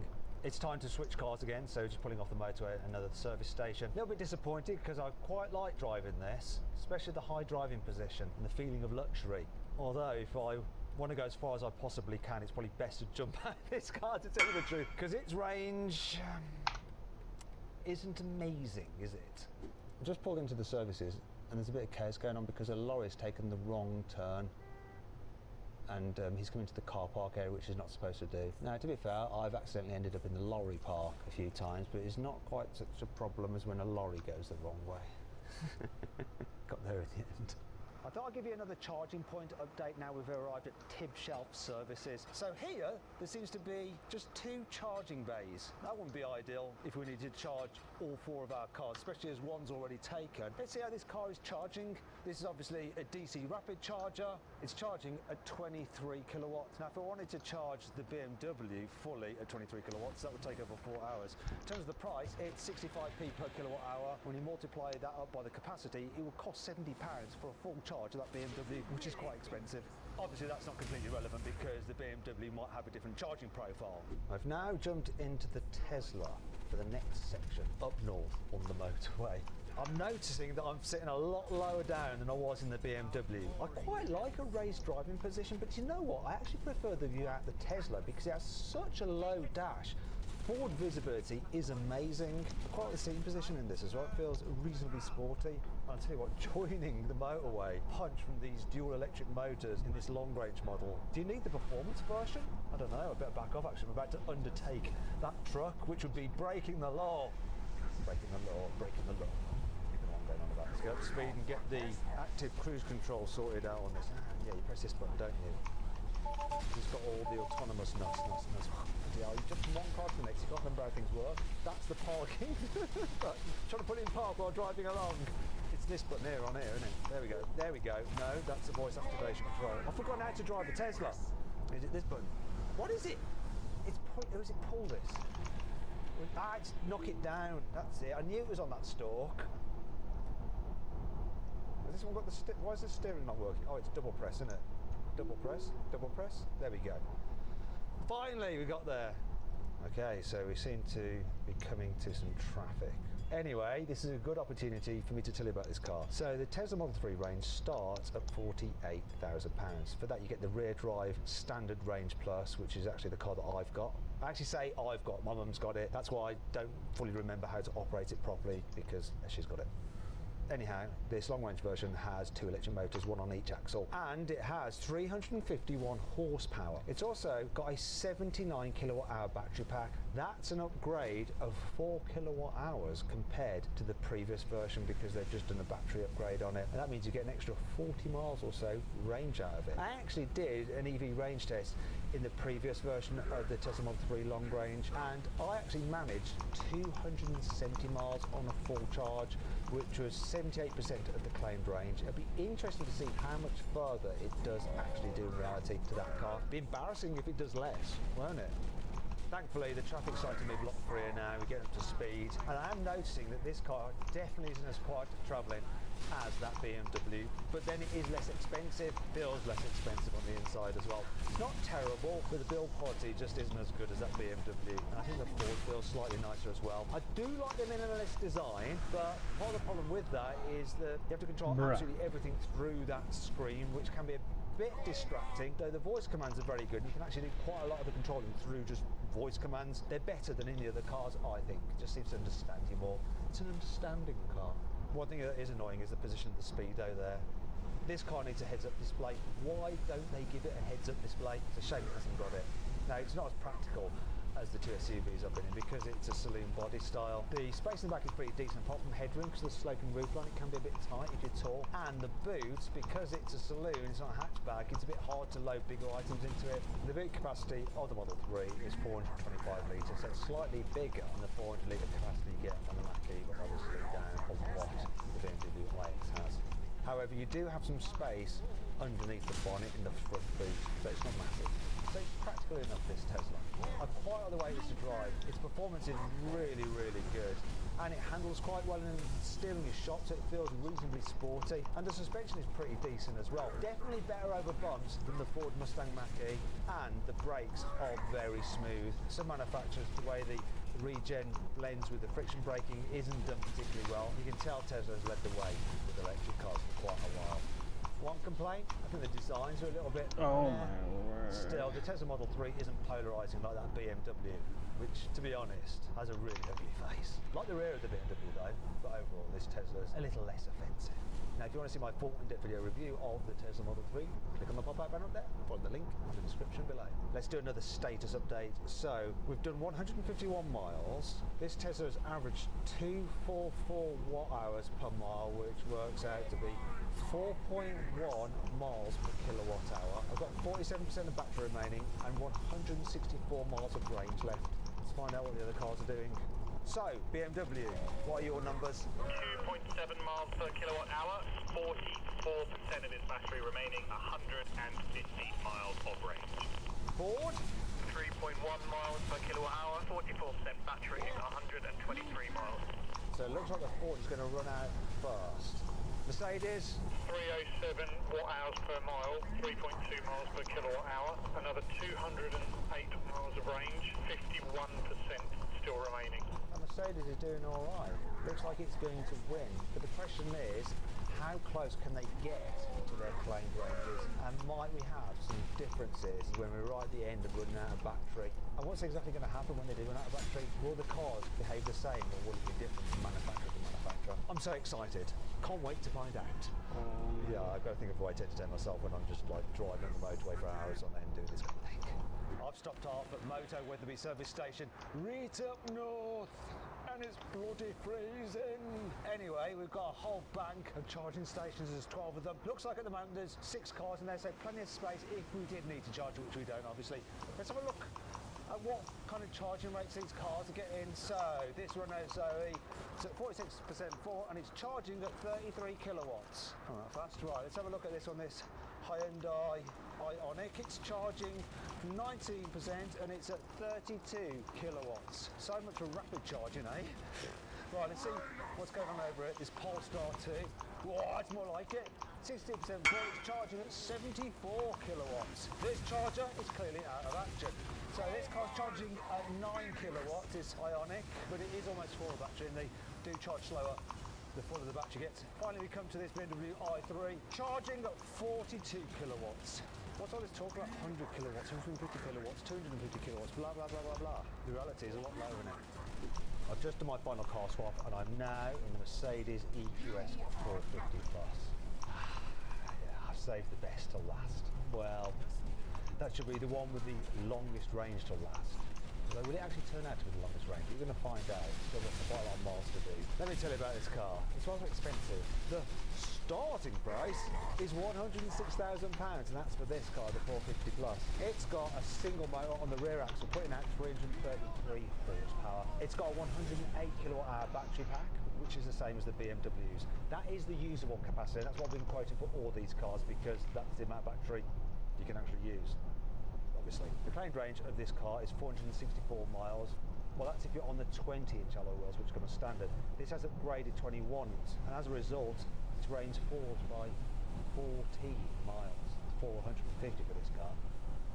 It's time to switch cars again, so just pulling off the motorway at another service station. A little bit disappointed because I quite like driving this, especially the high driving position and the feeling of luxury. Although if I want to go as far as I possibly can, it's probably best to jump out of this car, to tell you the truth, because its range isn't amazing, is it? I just pulled into the services and there's a bit of chaos going on because a lorry's taken the wrong turn, and he's coming to the car park area, which he's not supposed to do. Now, to be fair, I've accidentally ended up in the lorry park a few times, but it's not quite such a problem as when a lorry goes the wrong way. Got there at the end. I thought I'd give you another charging point update now we've arrived at Tib Shelf Services. So here, there seems to be just 2 charging bays. That wouldn't be ideal if we needed to charge all 4 of our cars, especially as one's already taken. Let's see how this car is charging. This is obviously a DC rapid charger. It's charging at 23 kilowatts. Now, if I wanted to charge the BMW fully at 23 kilowatts, that would take over 4 hours. In terms of the price, it's 65p per kilowatt hour. When you multiply that up by the capacity, it will cost £70 for a full charge of that BMW, which is quite expensive. Obviously, that's not completely relevant because the BMW might have a different charging profile. I've now jumped into the Tesla for the next section, up north on the motorway. I'm noticing that I'm sitting a lot lower down than I was in the BMW. I quite like a raised driving position, but you know what? I actually prefer the view out the Tesla because it has such a low dash. Forward visibility is amazing. I quite like the seating position in this as well. It feels reasonably sporty. I'll tell you what, joining the motorway punch from these dual electric motors in this long range model. Do you need the performance version? I don't know, I better back off actually. I'm about to undertake that truck, which would be breaking the law. Breaking the law, breaking the law. Going on about. Let's go up to speed and get the active cruise control sorted out on this. Yeah, you press this button, don't you? It's got all the autonomous nuts. Yeah, you jump from one car to the next, you've got to remember how things work. That's the parking. Trying to put it in park while driving along. It's this button here on here, isn't it? There we go. There we go. No, that's the voice activation control. I've forgotten how to drive the Tesla. Is it this button? What is it? It's pull. Is it pull this? It's knock it down. That's it. I knew it was on that stalk. Has this one got the why is the steering not working? Oh, it's double press, isn't it? Double press, double press. There we go. Finally, we got there. Okay, so we seem to be coming to some traffic. Anyway, this is a good opportunity for me to tell you about this car. So the Tesla Model 3 range starts at £48,000. For that, you get the rear drive standard range plus, which is actually the car that I've got. I actually say I've got, my mum's got it. That's why I don't fully remember how to operate it properly because she's got it. Anyhow, this long-range version has 2 electric motors, 1 on each axle, and it has 351 horsepower. It's also got a 79 kilowatt-hour battery pack. That's an upgrade of 4 kilowatt-hours compared to the previous version because they've just done a battery upgrade on it, and that means you get an extra 40 miles or so range out of it. I actually did an EV range test in the previous version of the Tesla Model 3 long range, and I actually managed 270 miles on a full charge, which was 78% of the claimed range. It'd be interesting to see how much further it does actually do in reality to that car. It'd be embarrassing if it does less, won't it? Thankfully, the traffic starting to move a lot freer now. We get up to speed, and I am noticing that this car definitely isn't as quiet travelling as that BMW, but then it is less expensive, feels less expensive on the inside as well. It's not terrible, but the build quality just isn't as good as that BMW. And I think the Ford feels slightly nicer as well. I do like the minimalist design, but part of the problem with that is that you have to control absolutely everything through that screen, which can be a bit distracting, though the voice commands are very good. You can actually do quite a lot of the controlling through just voice commands. They're better than any of the cars, I think. It just seems to understand you more. It's an understanding car. One thing that is annoying is the position of the speedo there. This car needs a heads-up display. Why don't they give it a heads-up display? It's a shame it hasn't got it. Now, it's not as practical as the 2 SUVs I've been in because it's a saloon body style. The space in the back is pretty decent apart from headroom because of the sloping roofline. It can be a bit tight if you're tall. And the boots, because it's a saloon, it's not a hatchback, it's a bit hard to load bigger items into it. The boot capacity of the Model 3 is 425 litres, so it's slightly bigger than the 400 litre capacity you get on the Mach-E, but obviously down on what the BMW iX has. However, you do have some space underneath the bonnet in the front boot, so it's not massive. So it's practical enough, this Tesla. I quite like the way it's to drive. Its performance is really, really good. And it handles quite well, and the steering is shot, so it feels reasonably sporty. And the suspension is pretty decent as well. Definitely better over bumps than the Ford Mustang Mach-E, and the brakes are very smooth. Some manufacturers, the way the regen blends with the friction braking isn't done particularly well. You can tell Tesla's led the way with electric cars for quite a while. One complaint, I think the designs are a little bit... Oh my word. Still, the Tesla Model 3 isn't polarising like that BMW, which, to be honest, has a really ugly face. Like the rear of the BMW though, but overall this Tesla's a little less offensive. Now, if you want to see my full in-depth video review of the Tesla Model 3, click on the pop-up banner up there, follow the link in the description below. Let's do another status update. So, we've done 151 miles. This Tesla has averaged 244 watt-hours per mile, which works out to be 4.1 miles per kilowatt hour. I've got 47% of battery remaining and 164 miles of range left. Let's find out what the other cars are doing. So, BMW, what are your numbers? 2.7 miles per kilowatt hour, 44% of its battery remaining, 150 miles of range. Ford? 3.1 miles per kilowatt hour, 44% battery, 123 miles. So it looks like the Ford is going to run out first. Mercedes? 307 watt hours per mile, 3.2 miles per kilowatt hour, another 208 miles of range, 51% still remaining. Mercedes is doing all right. Looks like it's going to win. But the question is, how close can they get to their claimed ranges? And might we have some differences when we're right at the end of running out of battery? And what's exactly going to happen when they do run out of battery? Will the cars behave the same, or will it be different from manufacturer to manufacturer? I'm so excited. Can't wait to find out. Yeah, I've got to think of a way to entertain myself when I'm just like driving on the motorway for hours on end doing this kind of thing. I've stopped off at Moto Weatherby service station, right up north, and it's bloody freezing. Anyway, we've got a whole bank of charging stations. There's 12 of them. Looks like at the moment there's 6 cars in there, so plenty of space if we did need to charge it, which we don't obviously. Let's have a look at what kind of charging rates these cars are getting. So this Renault Zoe is at 46% full and it's charging at 33 kilowatts. All right, fast. Right, let's have a look at this on this Hyundai Ioniq. It's charging 19% and it's at 32 kilowatts. So much for rapid charging, eh? Right, let's see what's going on over at this Polestar 2. Whoa, it's more like it. 60% full, it's charging at 74 kilowatts. This charger is clearly out of action. So this car's charging at 9 kilowatts, this Ioniq, but it is almost full of battery and they do charge slower the fuller the battery gets. Finally, we come to this BMW i3, charging at 42 kilowatts. What's all this talk about 100 kilowatts, 150 kilowatts, 250 kilowatts, blah, blah, blah, blah, blah. The reality is a lot lower than it. I've just done my final car swap and I'm now in the Mercedes EQS 450 Plus. Yeah, I've saved the best till last. Well, that should be the one with the longest range till last. Although will it actually turn out to be the longest range? We're going to find out. It's still got quite a lot of miles to do. Let me tell you about this car. It's rather expensive. The starting price is £106,000 and that's for this car, the 450 Plus. It's got a single motor on the rear axle putting out 333 horsepower. It's got a 108 kilowatt hour battery pack, which is the same as the BMWs. That is the usable capacity. That's what I've been quoting for all these cars because that's the amount of battery you can actually use. Obviously. The claimed range of this car is 464 miles. Well, that's if you're on the 20-inch alloy wheels, which come as standard. This has upgraded 21s, and as a result, its range falls by 14 miles. It's 450 for this car.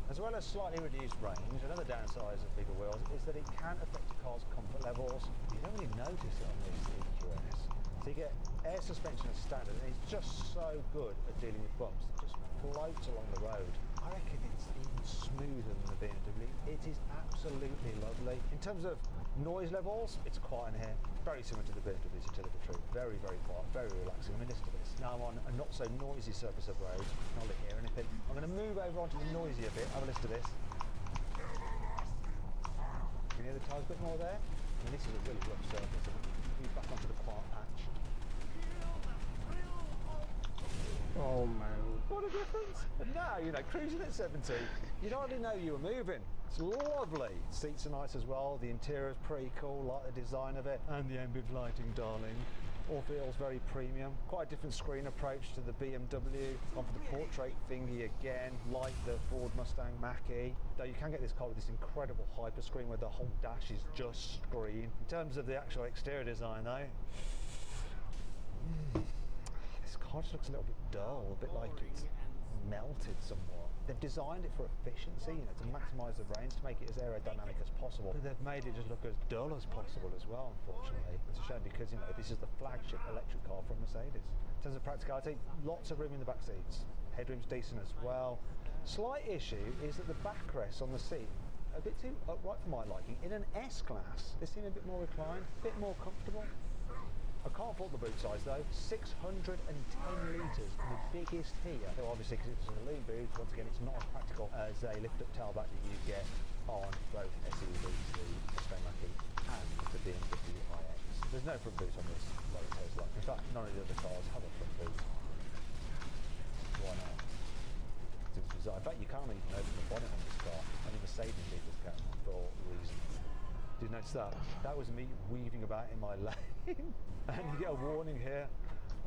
As well as slightly reduced range, another downside of bigger wheels is that it can affect your car's comfort levels. You don't really notice it on this EQS. So you get air suspension as standard, and it's just so good at dealing with bumps. It just floats along the road. I reckon it's even smoother than the BMW. It is absolutely lovely. In terms of noise levels, it's quiet in here. Very similar to the BMW's utility tree. Very, very quiet, very relaxing. I mean, listen to this. Now I'm on a not so noisy surface of road. Not really hear anything. I'm going to move over onto the noisier bit. Have a listen to this. Can you hear the tyres a bit more there? I mean, this is a really rough surface. Move back onto the quiet patch. Oh man. What a difference! And now, you know, cruising at 70, you don't really know you were moving. It's lovely. Seats are nice as well. The interior is pretty cool, like the design of it. And the ambient lighting, darling. All feels very premium. Quite a different screen approach to the BMW. Gone for the portrait thingy again, like the Ford Mustang Mach-E. Though you can get this car with this incredible hyper screen where the whole dash is just screen. In terms of the actual exterior design though, this car just looks a little bit dull, a bit like it's melted somewhat. They've designed it for efficiency, you know, to maximise the range, to make it as aerodynamic as possible. But they've made it just look as dull as possible as well, unfortunately. It's a shame because, you know, this is the flagship electric car from Mercedes. In terms of practicality, lots of room in the back seats. Headroom's decent as well. Slight issue is that the backrest on the seat a bit too upright for my liking. In an S-Class, they seem a bit more reclined, a bit more comfortable. I can't fault the boot size though, 610 litres, the biggest here. So obviously because it's a saloon boot, once again it's not as practical as a lift-up tailback that you get on both SUVs, the Mustang Mach-E and the BMW iX. There's no front boot on this like Tesla. In fact, none of the other cars have a front boot. Why not? It's bizarre. In fact, you can't even open the bonnet on this car. Only Mercedes vehicles can for reasons. Did you notice that? That was me weaving about in my lane. And you get a warning here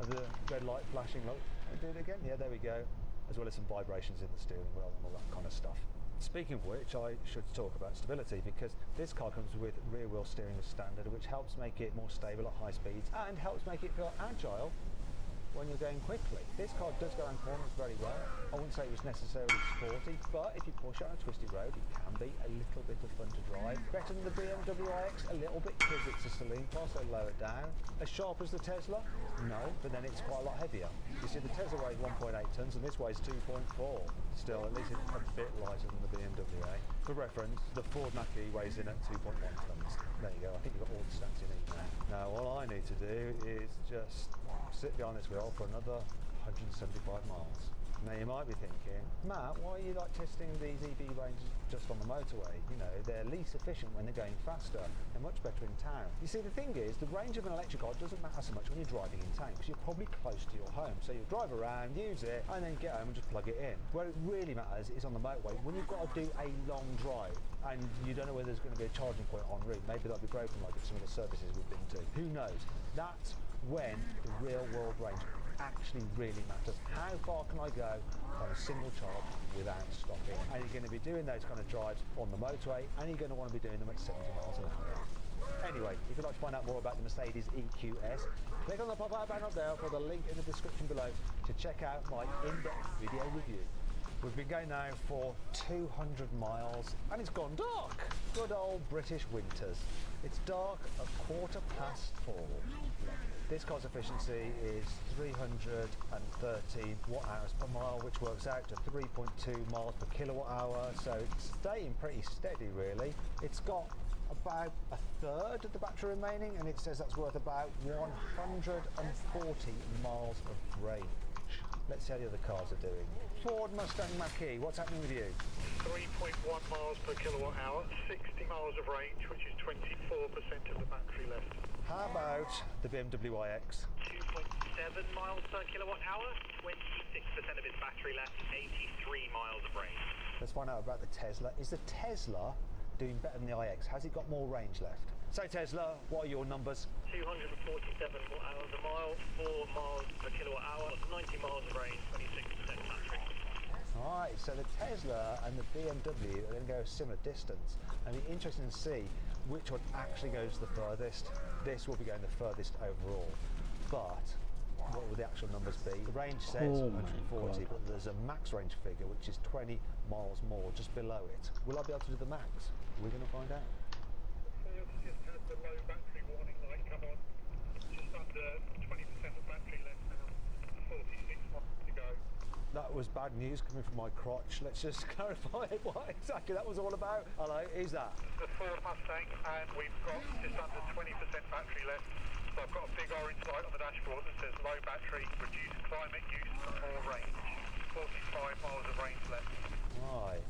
of the red light flashing. Look, and do it again. Yeah, there we go. As well as some vibrations in the steering wheel and all that kind of stuff. Speaking of which, I should talk about stability, because this car comes with rear wheel steering as standard, which helps make it more stable at high speeds and helps make it feel agile when you're going quickly. This car does go around corners very well. I wouldn't say it was necessarily sporty, but if you push it on a twisty road, it can be a little bit of fun to drive. Better than the BMW iX a little bit because it's a saloon car, so lower down. As sharp as the Tesla? No, but then it's quite a lot heavier. You see, the Tesla weighs 1.8 tonnes and this weighs 2.4. Still, at least it's a bit lighter than the BMW. For reference, the Ford Mach-E weighs in at 2.1 tonnes. There you go, I think you've got all the stats you need now. Now, all I need to do is just sit behind this wheel for another 175 miles. Now you might be thinking, Matt, why are you like testing these EV ranges just on the motorway? You know, they're least efficient when they're going faster. They're much better in town. You see, the thing is, the range of an electric car doesn't matter so much when you're driving in town, because you're probably close to your home. So you'll drive around, use it, and then get home and just plug it in. Where it really matters is on the motorway, when you've got to do a long drive, and you don't know whether there's going to be a charging point en route. Maybe that'll be broken like at some of the services we've been to. Who knows? That's when the real world range actually really matters. How far can I go on a single charge without stopping? And you're going to be doing those kind of drives on the motorway, and you're going to want to be doing them at 70 miles an hour. Anyway, if you'd like to find out more about the Mercedes EQS, click on the pop-up banner up there for the link in the description below to check out my in-depth video review. We've been going now for 200 miles and it's gone dark. Good old British winters. It's dark at 4:15. This car's efficiency is 313 watt-hours per mile, which works out to 3.2 miles per kilowatt hour, so it's staying pretty steady really. It's got about a third of the battery remaining, and it says that's worth about 140 miles of range. Let's see how the other cars are doing. Ford Mustang Mach-E, what's happening with you? 3.1 miles per kilowatt hour, 60 miles of range, which is 24% of the battery left. How about the BMW iX? 2.7 miles per kilowatt hour, 26% of its battery left, 83 miles of range. Let's find out about the Tesla. Is the Tesla doing better than the iX? Has it got more range left? So Tesla, what are your numbers? 247 watt-hours a mile, 4 miles per kilowatt hour, 90 miles of range, 26% battery. Alright, so the Tesla and the BMW are going to go a similar distance. And it'll be interesting to see which one actually goes the furthest. This will be going the furthest overall. But what will the actual numbers be? The range says 140, but there's a max range figure which is 20 miles more just below it. Will I be able to do the max? We're going to find out. Ford just had the low battery warning light come on. Just under 20% of battery left now. 46 miles to go. That was bad news coming from my crotch. Let's just clarify what exactly that was all about. Hello, who's that? The Ford Mustang, and we've got just under 20% battery left. So I've got a big orange light on the dashboard that says low battery, reduced climate use, more range. 45 miles of range left. Right,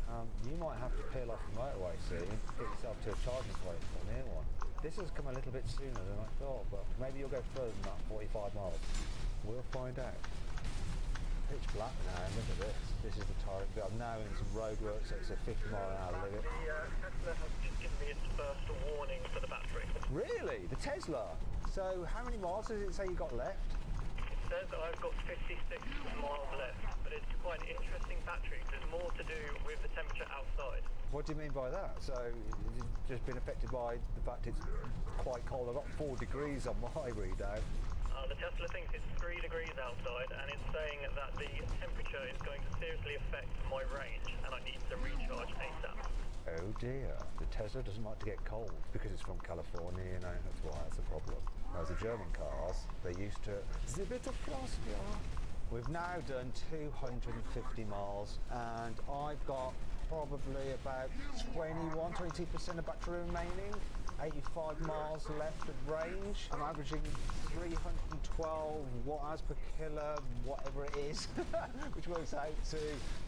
you might have to peel off the motorway soon, get yourself to a charging point or near one. This has come a little bit sooner than I thought, but maybe you'll go further than that 45 miles. We'll find out. Pitch black now, look at this. This is the tyre bit. I'm now in some roadwork, so it's a 50 mile an hour limit. The Tesla has just given me its first warning for the battery. Really? The Tesla? So how many miles does it say you got left? It says that I've got 56 miles left, but it's quite an interesting battery. There's more to do with the temperature outside. What do you mean by that? So it's just been affected by the fact it's quite cold. I've got 4 degrees on my readout. The Tesla thinks it's 3 degrees outside, and it's saying that the temperature is going to seriously affect my range, and I need to recharge ASAP. Oh dear, the Tesla doesn't like to get cold because it's from California, you know, that's why that's a problem. Whereas the German cars, they're used to it. It's a bit of frost, yeah. We've now done 250 miles and I've got probably about 22% of battery remaining, 85 miles left of range. I'm averaging 312 watt-hours per kilo, whatever it is, which works out to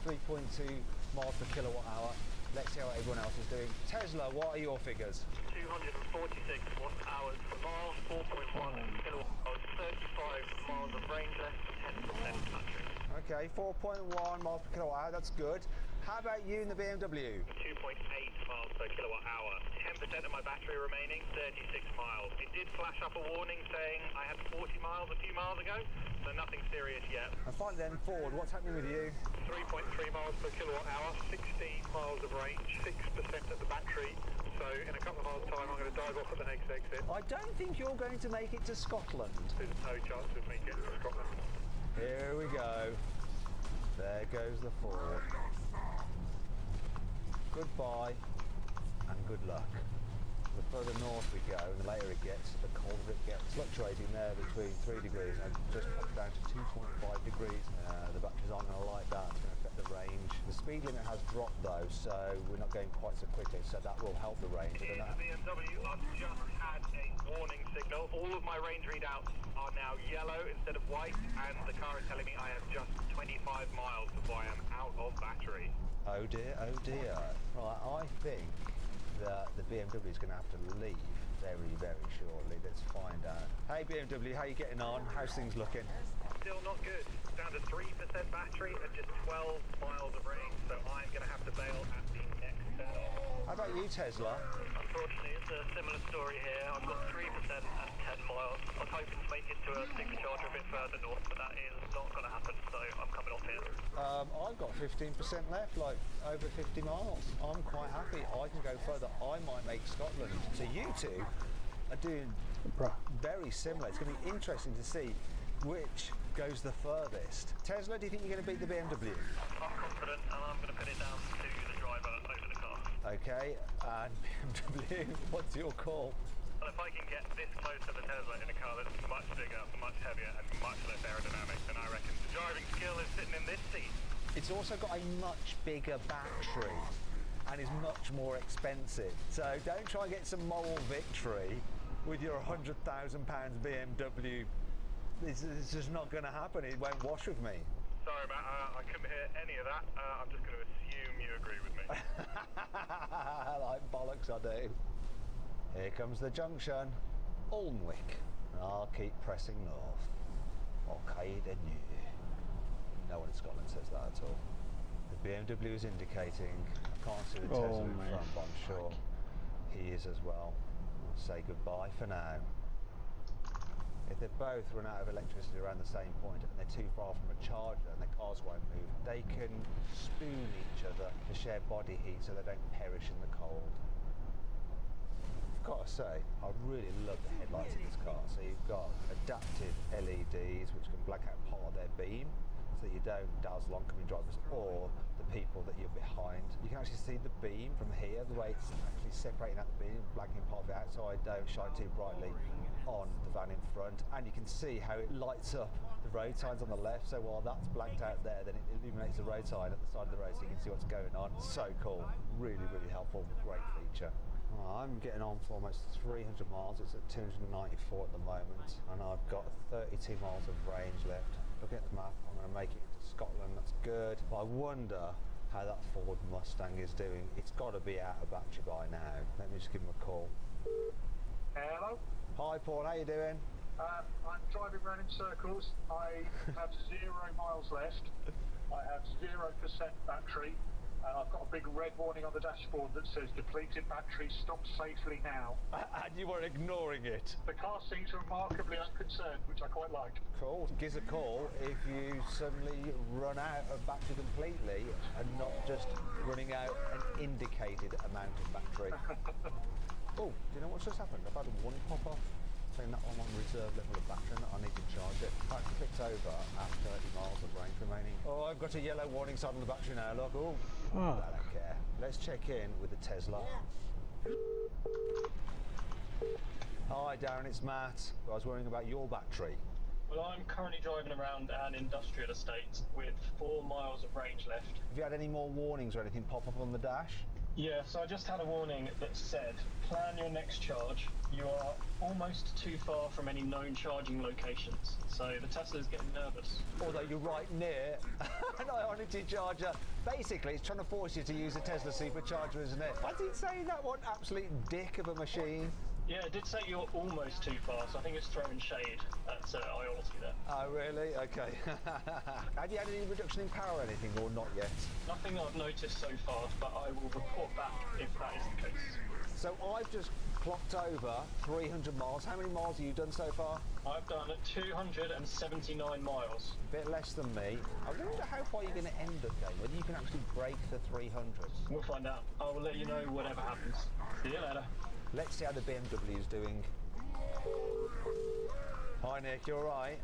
3.2 miles per kilowatt hour. Let's see how everyone else is doing. Tesla, what are your figures? 246 watt-hours per mile, 4.1 kilowatt hours, 35 miles of range left, 10% battery. Okay, 4.1 miles per kilowatt hour, that's good. How about you in the BMW? 2.8 miles per kilowatt hour. 10% of my battery remaining, 36 miles. It did flash up a warning saying I had 40 miles a few miles ago, so nothing serious yet. And finally then, Ford, what's happening with you? 3.3 miles per kilowatt hour, 60 miles of range, 6% of the battery. So in a couple of miles' time, I'm going to dive off at the next exit. I don't think you're going to make it to Scotland. There's no chance of me getting to Scotland. Here we go. There goes the Ford. Goodbye and good luck. The further north we go and the later it gets, the colder it gets. Fluctuating there between 3 degrees and just popped down to 2.5 degrees. The batteries aren't going to like that, it's going to affect the range. The speed limit has dropped though, so we're not going quite so quickly, so that will help the range. In the BMW, I've just had a warning signal. All of my range readouts are now yellow instead of white, and the car is telling me I have just 25 miles before I am out of battery. Oh dear, oh dear. Right, I think that the BMW is going to have to leave very, very shortly. Let's find out. Hey BMW, how you getting on? How's things looking? Still not good. Down to 3% battery and just 12 miles of range, so I'm going to have to bail at the next stop. How about you, Tesla? Unfortunately, it's a similar story here. I've got 3% and 10 miles. I was hoping to make it to a supercharger a bit further north, but that is not going to happen, so I'm coming off here. I've got 15% left, like over 50 miles. I'm quite happy. I can go further. I might make Scotland. So you two are doing very similar. It's going to be interesting to see which goes the furthest. Tesla, do you think you're going to beat the BMW? I'm confident, and I'm going to put it down to the driver over the car. Okay, and BMW, what's your call? Well, if I can get this close to the Tesla in a car that's much bigger, much heavier, and much less aerodynamic, then I reckon the driving skill is sitting in this seat. It's also got a much bigger battery and is much more expensive. So don't try and get some moral victory with your £100,000 BMW. It's just not going to happen. It won't wash with me. Sorry, Matt, I couldn't hear any of that. I'm just going to assume you agree with me. Like bollocks I do. Here comes the junction, Alnwick. I'll keep pressing north. Okay, then you. No one in Scotland says that at all. The BMW is indicating. I can't see the Tesla in front, but I'm sure he is as well. I'll say goodbye for now. If they both run out of electricity around the same point and they're too far from a charger and their cars won't move, they can spoon each other to share body heat so they don't perish in the cold. I've got to say, I really love the headlights in this car. So you've got adaptive LEDs which can black out part of their beam so that you don't dazzle oncoming drivers or the people that you're behind. You can actually see the beam from here, the way it's actually separating out the beam, blanking part of it out so I don't shine too brightly on the van in front, and you can see how it lights up the road signs on the left, so while that's blanked out there, then it illuminates the road sign at the side of the road so you can see what's going on. So cool, really, really helpful, great feature. I'm getting on for almost 300 miles, it's at 294 at the moment, and I've got 32 miles of range left. Looking at the map, I'm going to make it into Scotland, that's good, but I wonder how that Ford Mustang is doing. It's got to be out of battery by now. Let me just give him a call. Hello? Hi Paul, how you doing? I'm driving around in circles. I have 0 miles left. I have 0% battery. And I've got a big red warning on the dashboard that says depleted battery, stop safely now. And you were ignoring it? The car seems remarkably unconcerned, which I quite like. Cool. Give us a call if you suddenly run out of battery completely and not just running out an indicated amount of battery. Oh, do you know what's just happened? I've had one pop off saying that I'm on reserve level of battery and that I need to charge it. I clicked over at 30 miles of range remaining. Oh, I've got a yellow warning sign on the battery now, look. Oh, I don't care. Let's check in with the Tesla. Hi Darren, it's Matt. I was worrying about your battery. Well, I'm currently driving around an industrial estate with 4 miles of range left. Have you had any more warnings or anything pop up on the dash? Yeah, so I just had a warning that said, plan your next charge. You are almost too far from any known charging locations. So the Tesla's getting nervous. Although you're right near an Ionity charger. Basically, it's trying to force you to use a Tesla supercharger, isn't it? I did say that one absolute dick of a machine. Yeah, it did say you're almost too far, so I think it's throwing shade at Ionity there. Oh, really? Okay. Have you had any reduction in power or anything, or not yet? Nothing I've noticed so far, but I will report back if that is the case. So I've just clocked over 300 miles. How many miles have you done so far? I've done 279 miles. A bit less than me. I wonder how far you're going to end up going, whether you can actually break the 300. We'll find out. I will let you know whatever happens. See you later. Let's see how the BMW is doing. Hi Nick, you alright?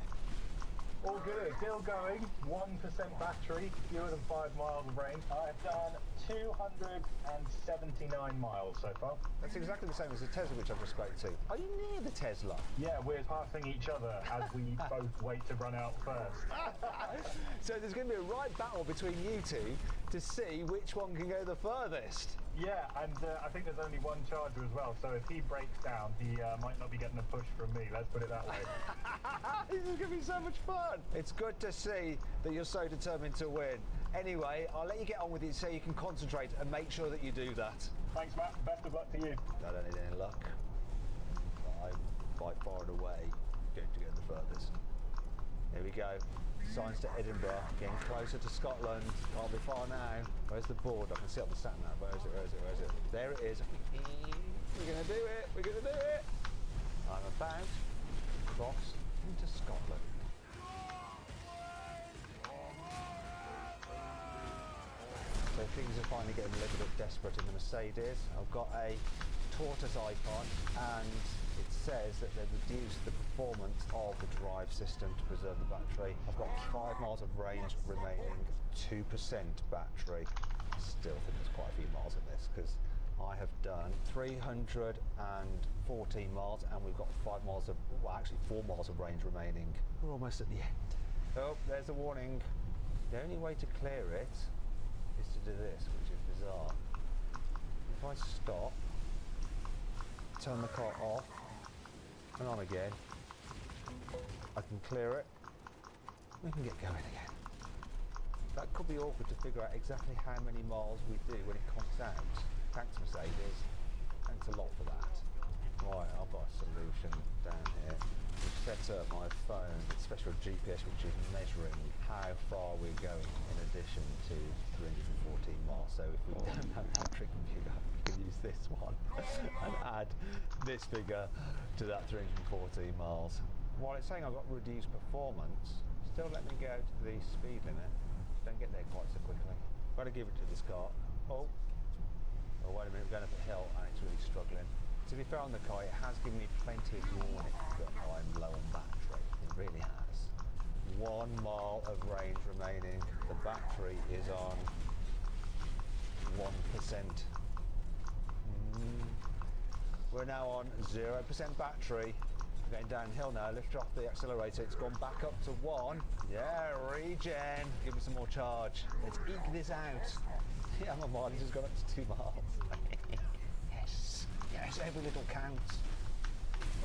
All good, still going, 1% battery, fewer than 5 miles of range. I've done 279 miles so far. That's exactly the same as the Tesla which I just spoke to. Are you near the Tesla? Yeah, we're passing each other as we both wait to run out first. So there's going to be a right battle between you two to see which one can go the furthest. Yeah, and I think there's only one charger as well, so if he breaks down, he might not be getting a push from me, let's put it that way. This is going to be so much fun. It's good to see that you're so determined to win. Anyway, I'll let you get on with it so you can concentrate and make sure that you do that. Thanks, Matt. Best of luck to you. I don't need any luck. I'm by far and away going to get the furthest. Here we go. Signs to Edinburgh, getting closer to Scotland. Can't be far now. Where's the board? I can see it on the sat nav. Where is it? Where is it? Where is it? There it is. We're going to do it. We're going to do it. I'm about to cross into Scotland. So things are finally getting a little bit desperate in the Mercedes. I've got a tortoise icon and it says that they've reduced the performance of the drive system to preserve the battery. I've got 5 miles of range remaining, 2% battery. I still think there's quite a few miles in this because I have done 314 miles and we've got 5 miles of, well actually 4 miles of range remaining. We're almost at the end. Oh, there's a warning. The only way to clear it is to do this, which is bizarre. If I stop, turn the car off and on again, I can clear it, we can get going again. That could be awkward to figure out exactly how many miles we do when it conks out. Thanks Mercedes, thanks a lot for that. Right, I've got a solution down here. We've set up my phone with special GPS which is measuring how far we're going in addition to 314 miles. So if we don't have a trick computer, we can use this one and add this figure to that 314 miles. While it's saying I've got reduced performance, still let me go to the speed limit. Don't get there quite so quickly. Got to give it to this car. Oh, wait a minute, we're going up a hill and it's really struggling. To be fair on the car, it has given me plenty of warning that I'm low on battery. It really has. 1 mile of range remaining. The battery is on 1%. We're now on 0% battery. We're going downhill now. Lift off the accelerator. It's gone back up to 1. Yeah, regen. Give me some more charge. Let's eke this out. Yeah, my mileage has gone up to 2 miles. Yes, every little counts.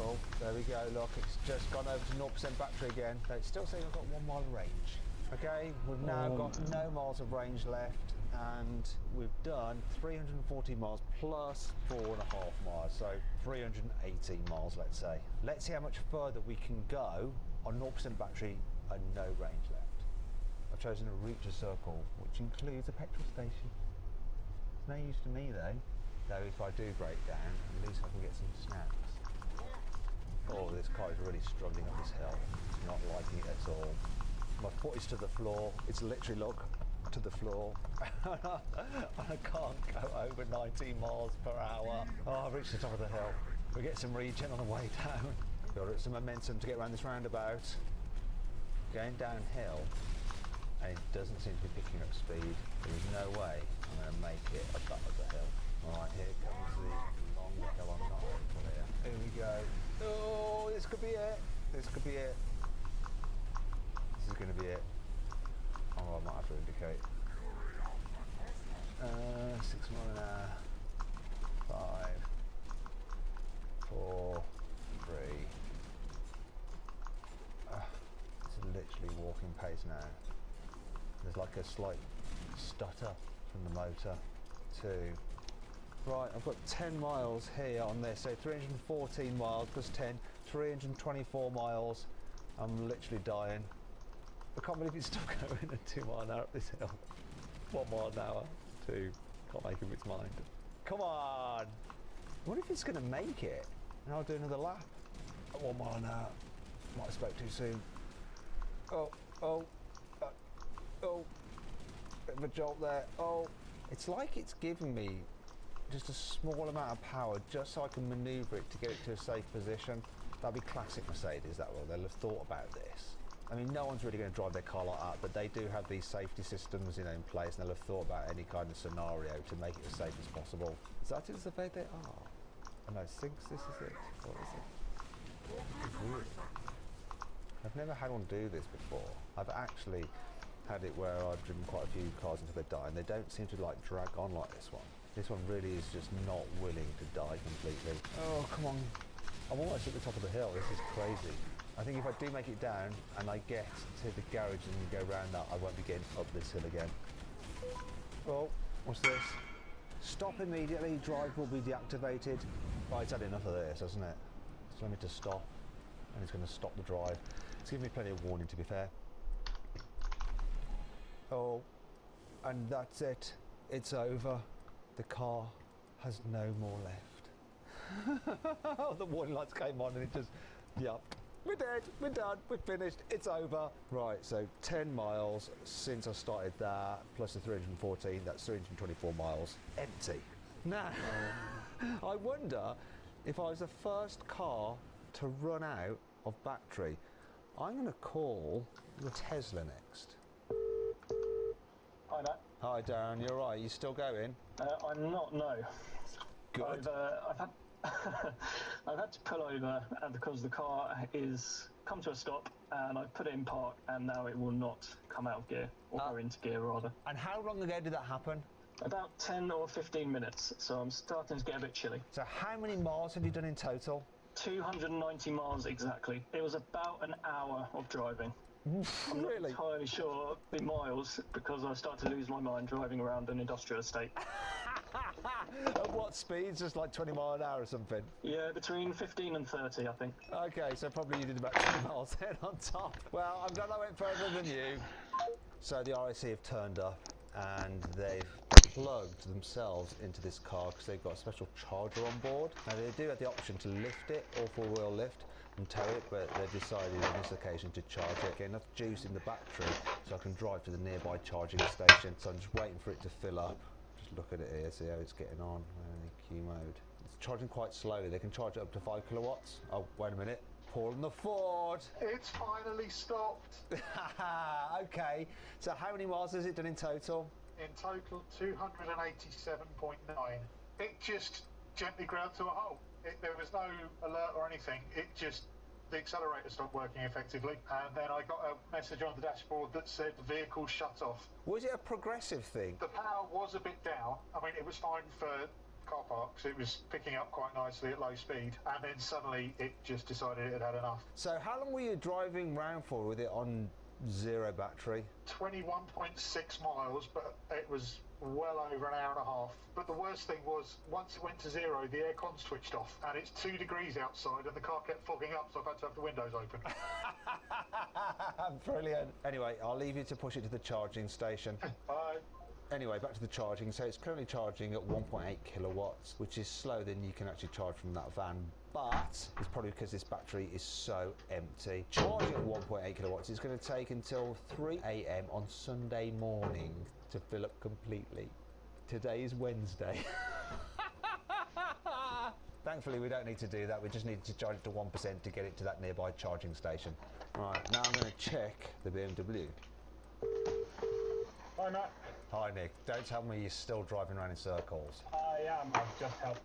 Oh, there we go, look, it's just gone over to 0% battery again. So it's still saying I've got 1 mile of range. Okay, we've now got no miles of range left and we've done 340 miles plus 4.5 miles, so 318 miles, let's say. Let's see how much further we can go on 0% battery and no range left. I've chosen a reach a circle, which includes a petrol station. It's no use to me though. Though if I do break down, at least I can get some snaps. Oh, this car is really struggling up this hill. It's not liking it at all. My foot is to the floor. It's literally, look, to the floor. I can't go over 19 miles per hour. Oh, I've reached the top of the hill. We get some regen on the way down. Got some momentum to get around this roundabout. Going downhill, and it doesn't seem to be picking up speed. There's no way I'm going to make it up that other hill. Alright, here comes the long hill. I'm not hopeful here. Here we go. Oh, this could be it. This could be it. like a slight stutter from the motor. 2. Right, I've got 10 miles here on this, so 314 miles plus 10, 324 miles. I'm literally dying. I can't believe it's still going at 2 miles an hour up this hill. 1 mile an hour, 2. Can't make up its mind. Come on! I wonder if it's going to make it, and I'll do another lap at 1 mile an hour. Might have spoke too soon. Oh, bit of a jolt there. Oh, it's like it's giving me just a small amount of power just so I can manoeuvre it to get it to a safe position. That'd be classic Mercedes, that will. They'll have thought about this. I mean, no one's really going to drive their car like that, but they do have these safety systems, you know, in place, and they'll have thought about any kind of scenario to make it as safe as possible. Is that it? The way they are? Oh no, sinks. This is it. What is it? It's weird. I've never had one do this before. I've actually had it where I've driven quite a few cars until they die, and they don't seem to like drag on like this one. This one really is just not willing to die completely. Oh, come on. I'm almost at the top of the hill. This is crazy. I think if I do make it down and I get to the garage and go round that, I won't be getting up this hill again. Oh, what's this? Stop immediately, drive will be deactivated. Right, it's had enough of this, hasn't it? It's telling me to stop, and it's going to stop the drive. It's giving me plenty of warning, to be fair. Oh, and that's it. It's over. The car has no more left. The warning lights came on and it just, yep. We're dead, we're done, we're finished, it's over. Right, so 10 miles since I started that, plus the 314, that's 324 miles. Empty. Now, I wonder if I was the first car to run out of battery. I'm going to call the Tesla next. Hi, Matt. Hi, Darren, you're right, you still going? I'm not, no. Good. I've had to pull over because the car is come to a stop, and I put it in park, and now it will not come out of gear, or go into gear rather. And how long ago did that happen? About 10 or 15 minutes, so I'm starting to get a bit chilly. So how many miles have you done in total? 290 miles exactly. It was about an hour of driving. I'm not Really? entirely sure the miles, because I start to lose my mind driving around an industrial estate. At what speeds? Just like 20 miles an hour or something? Yeah, between 15 and 30, I think. Okay, so probably you did about 20 miles then on top. Well, I'm glad I went further than you. So the RAC have turned up and they've plugged themselves into this car because they've got a special charger on board. Now they do have the option to lift it or four-wheel lift and tow it, but they've decided on this occasion to charge it. Get enough juice in the battery so I can drive to the nearby charging station. So I'm just waiting for it to fill up. Just look at it here, see how it's getting on. Q mode. It's charging quite slowly. They can charge it up to 5 kilowatts. Oh, wait a minute. Paul and the Ford. It's finally stopped. Okay. So how many miles has it done in total? In total, 287.9. It just gently ground to a halt. There was no alert or anything. The accelerator stopped working effectively, and then I got a message on the dashboard that said the vehicle shut off. Was it a progressive thing? The power was a bit down. I mean, it was fine for car parks. It was picking up quite nicely at low speed, and then suddenly it just decided it had had enough. So how long were you driving round for with it on zero battery? 21.6 miles, but it was well over an hour and a half. But the worst thing was, once it went to zero, the aircon switched off, and it's 2 degrees outside, and the car kept fogging up, so I've had to have the windows open. Brilliant. Anyway, I'll leave you to push it to the charging station. Bye. Anyway, back to the charging. So it's currently charging at 1.8 kilowatts, which is slower than you can actually charge from that van. But it's probably because this battery is so empty. Charging at 1.8 kilowatts is going to take until 3 a.m. on Sunday morning to fill up completely. Today is Wednesday. Thankfully, we don't need to do that. We just need to charge it to 1% to get it to that nearby charging station. Right, now I'm going to check the BMW. Hi, Matt. Hi, Nick. Don't tell me you're still driving around in circles. I am. I've just helped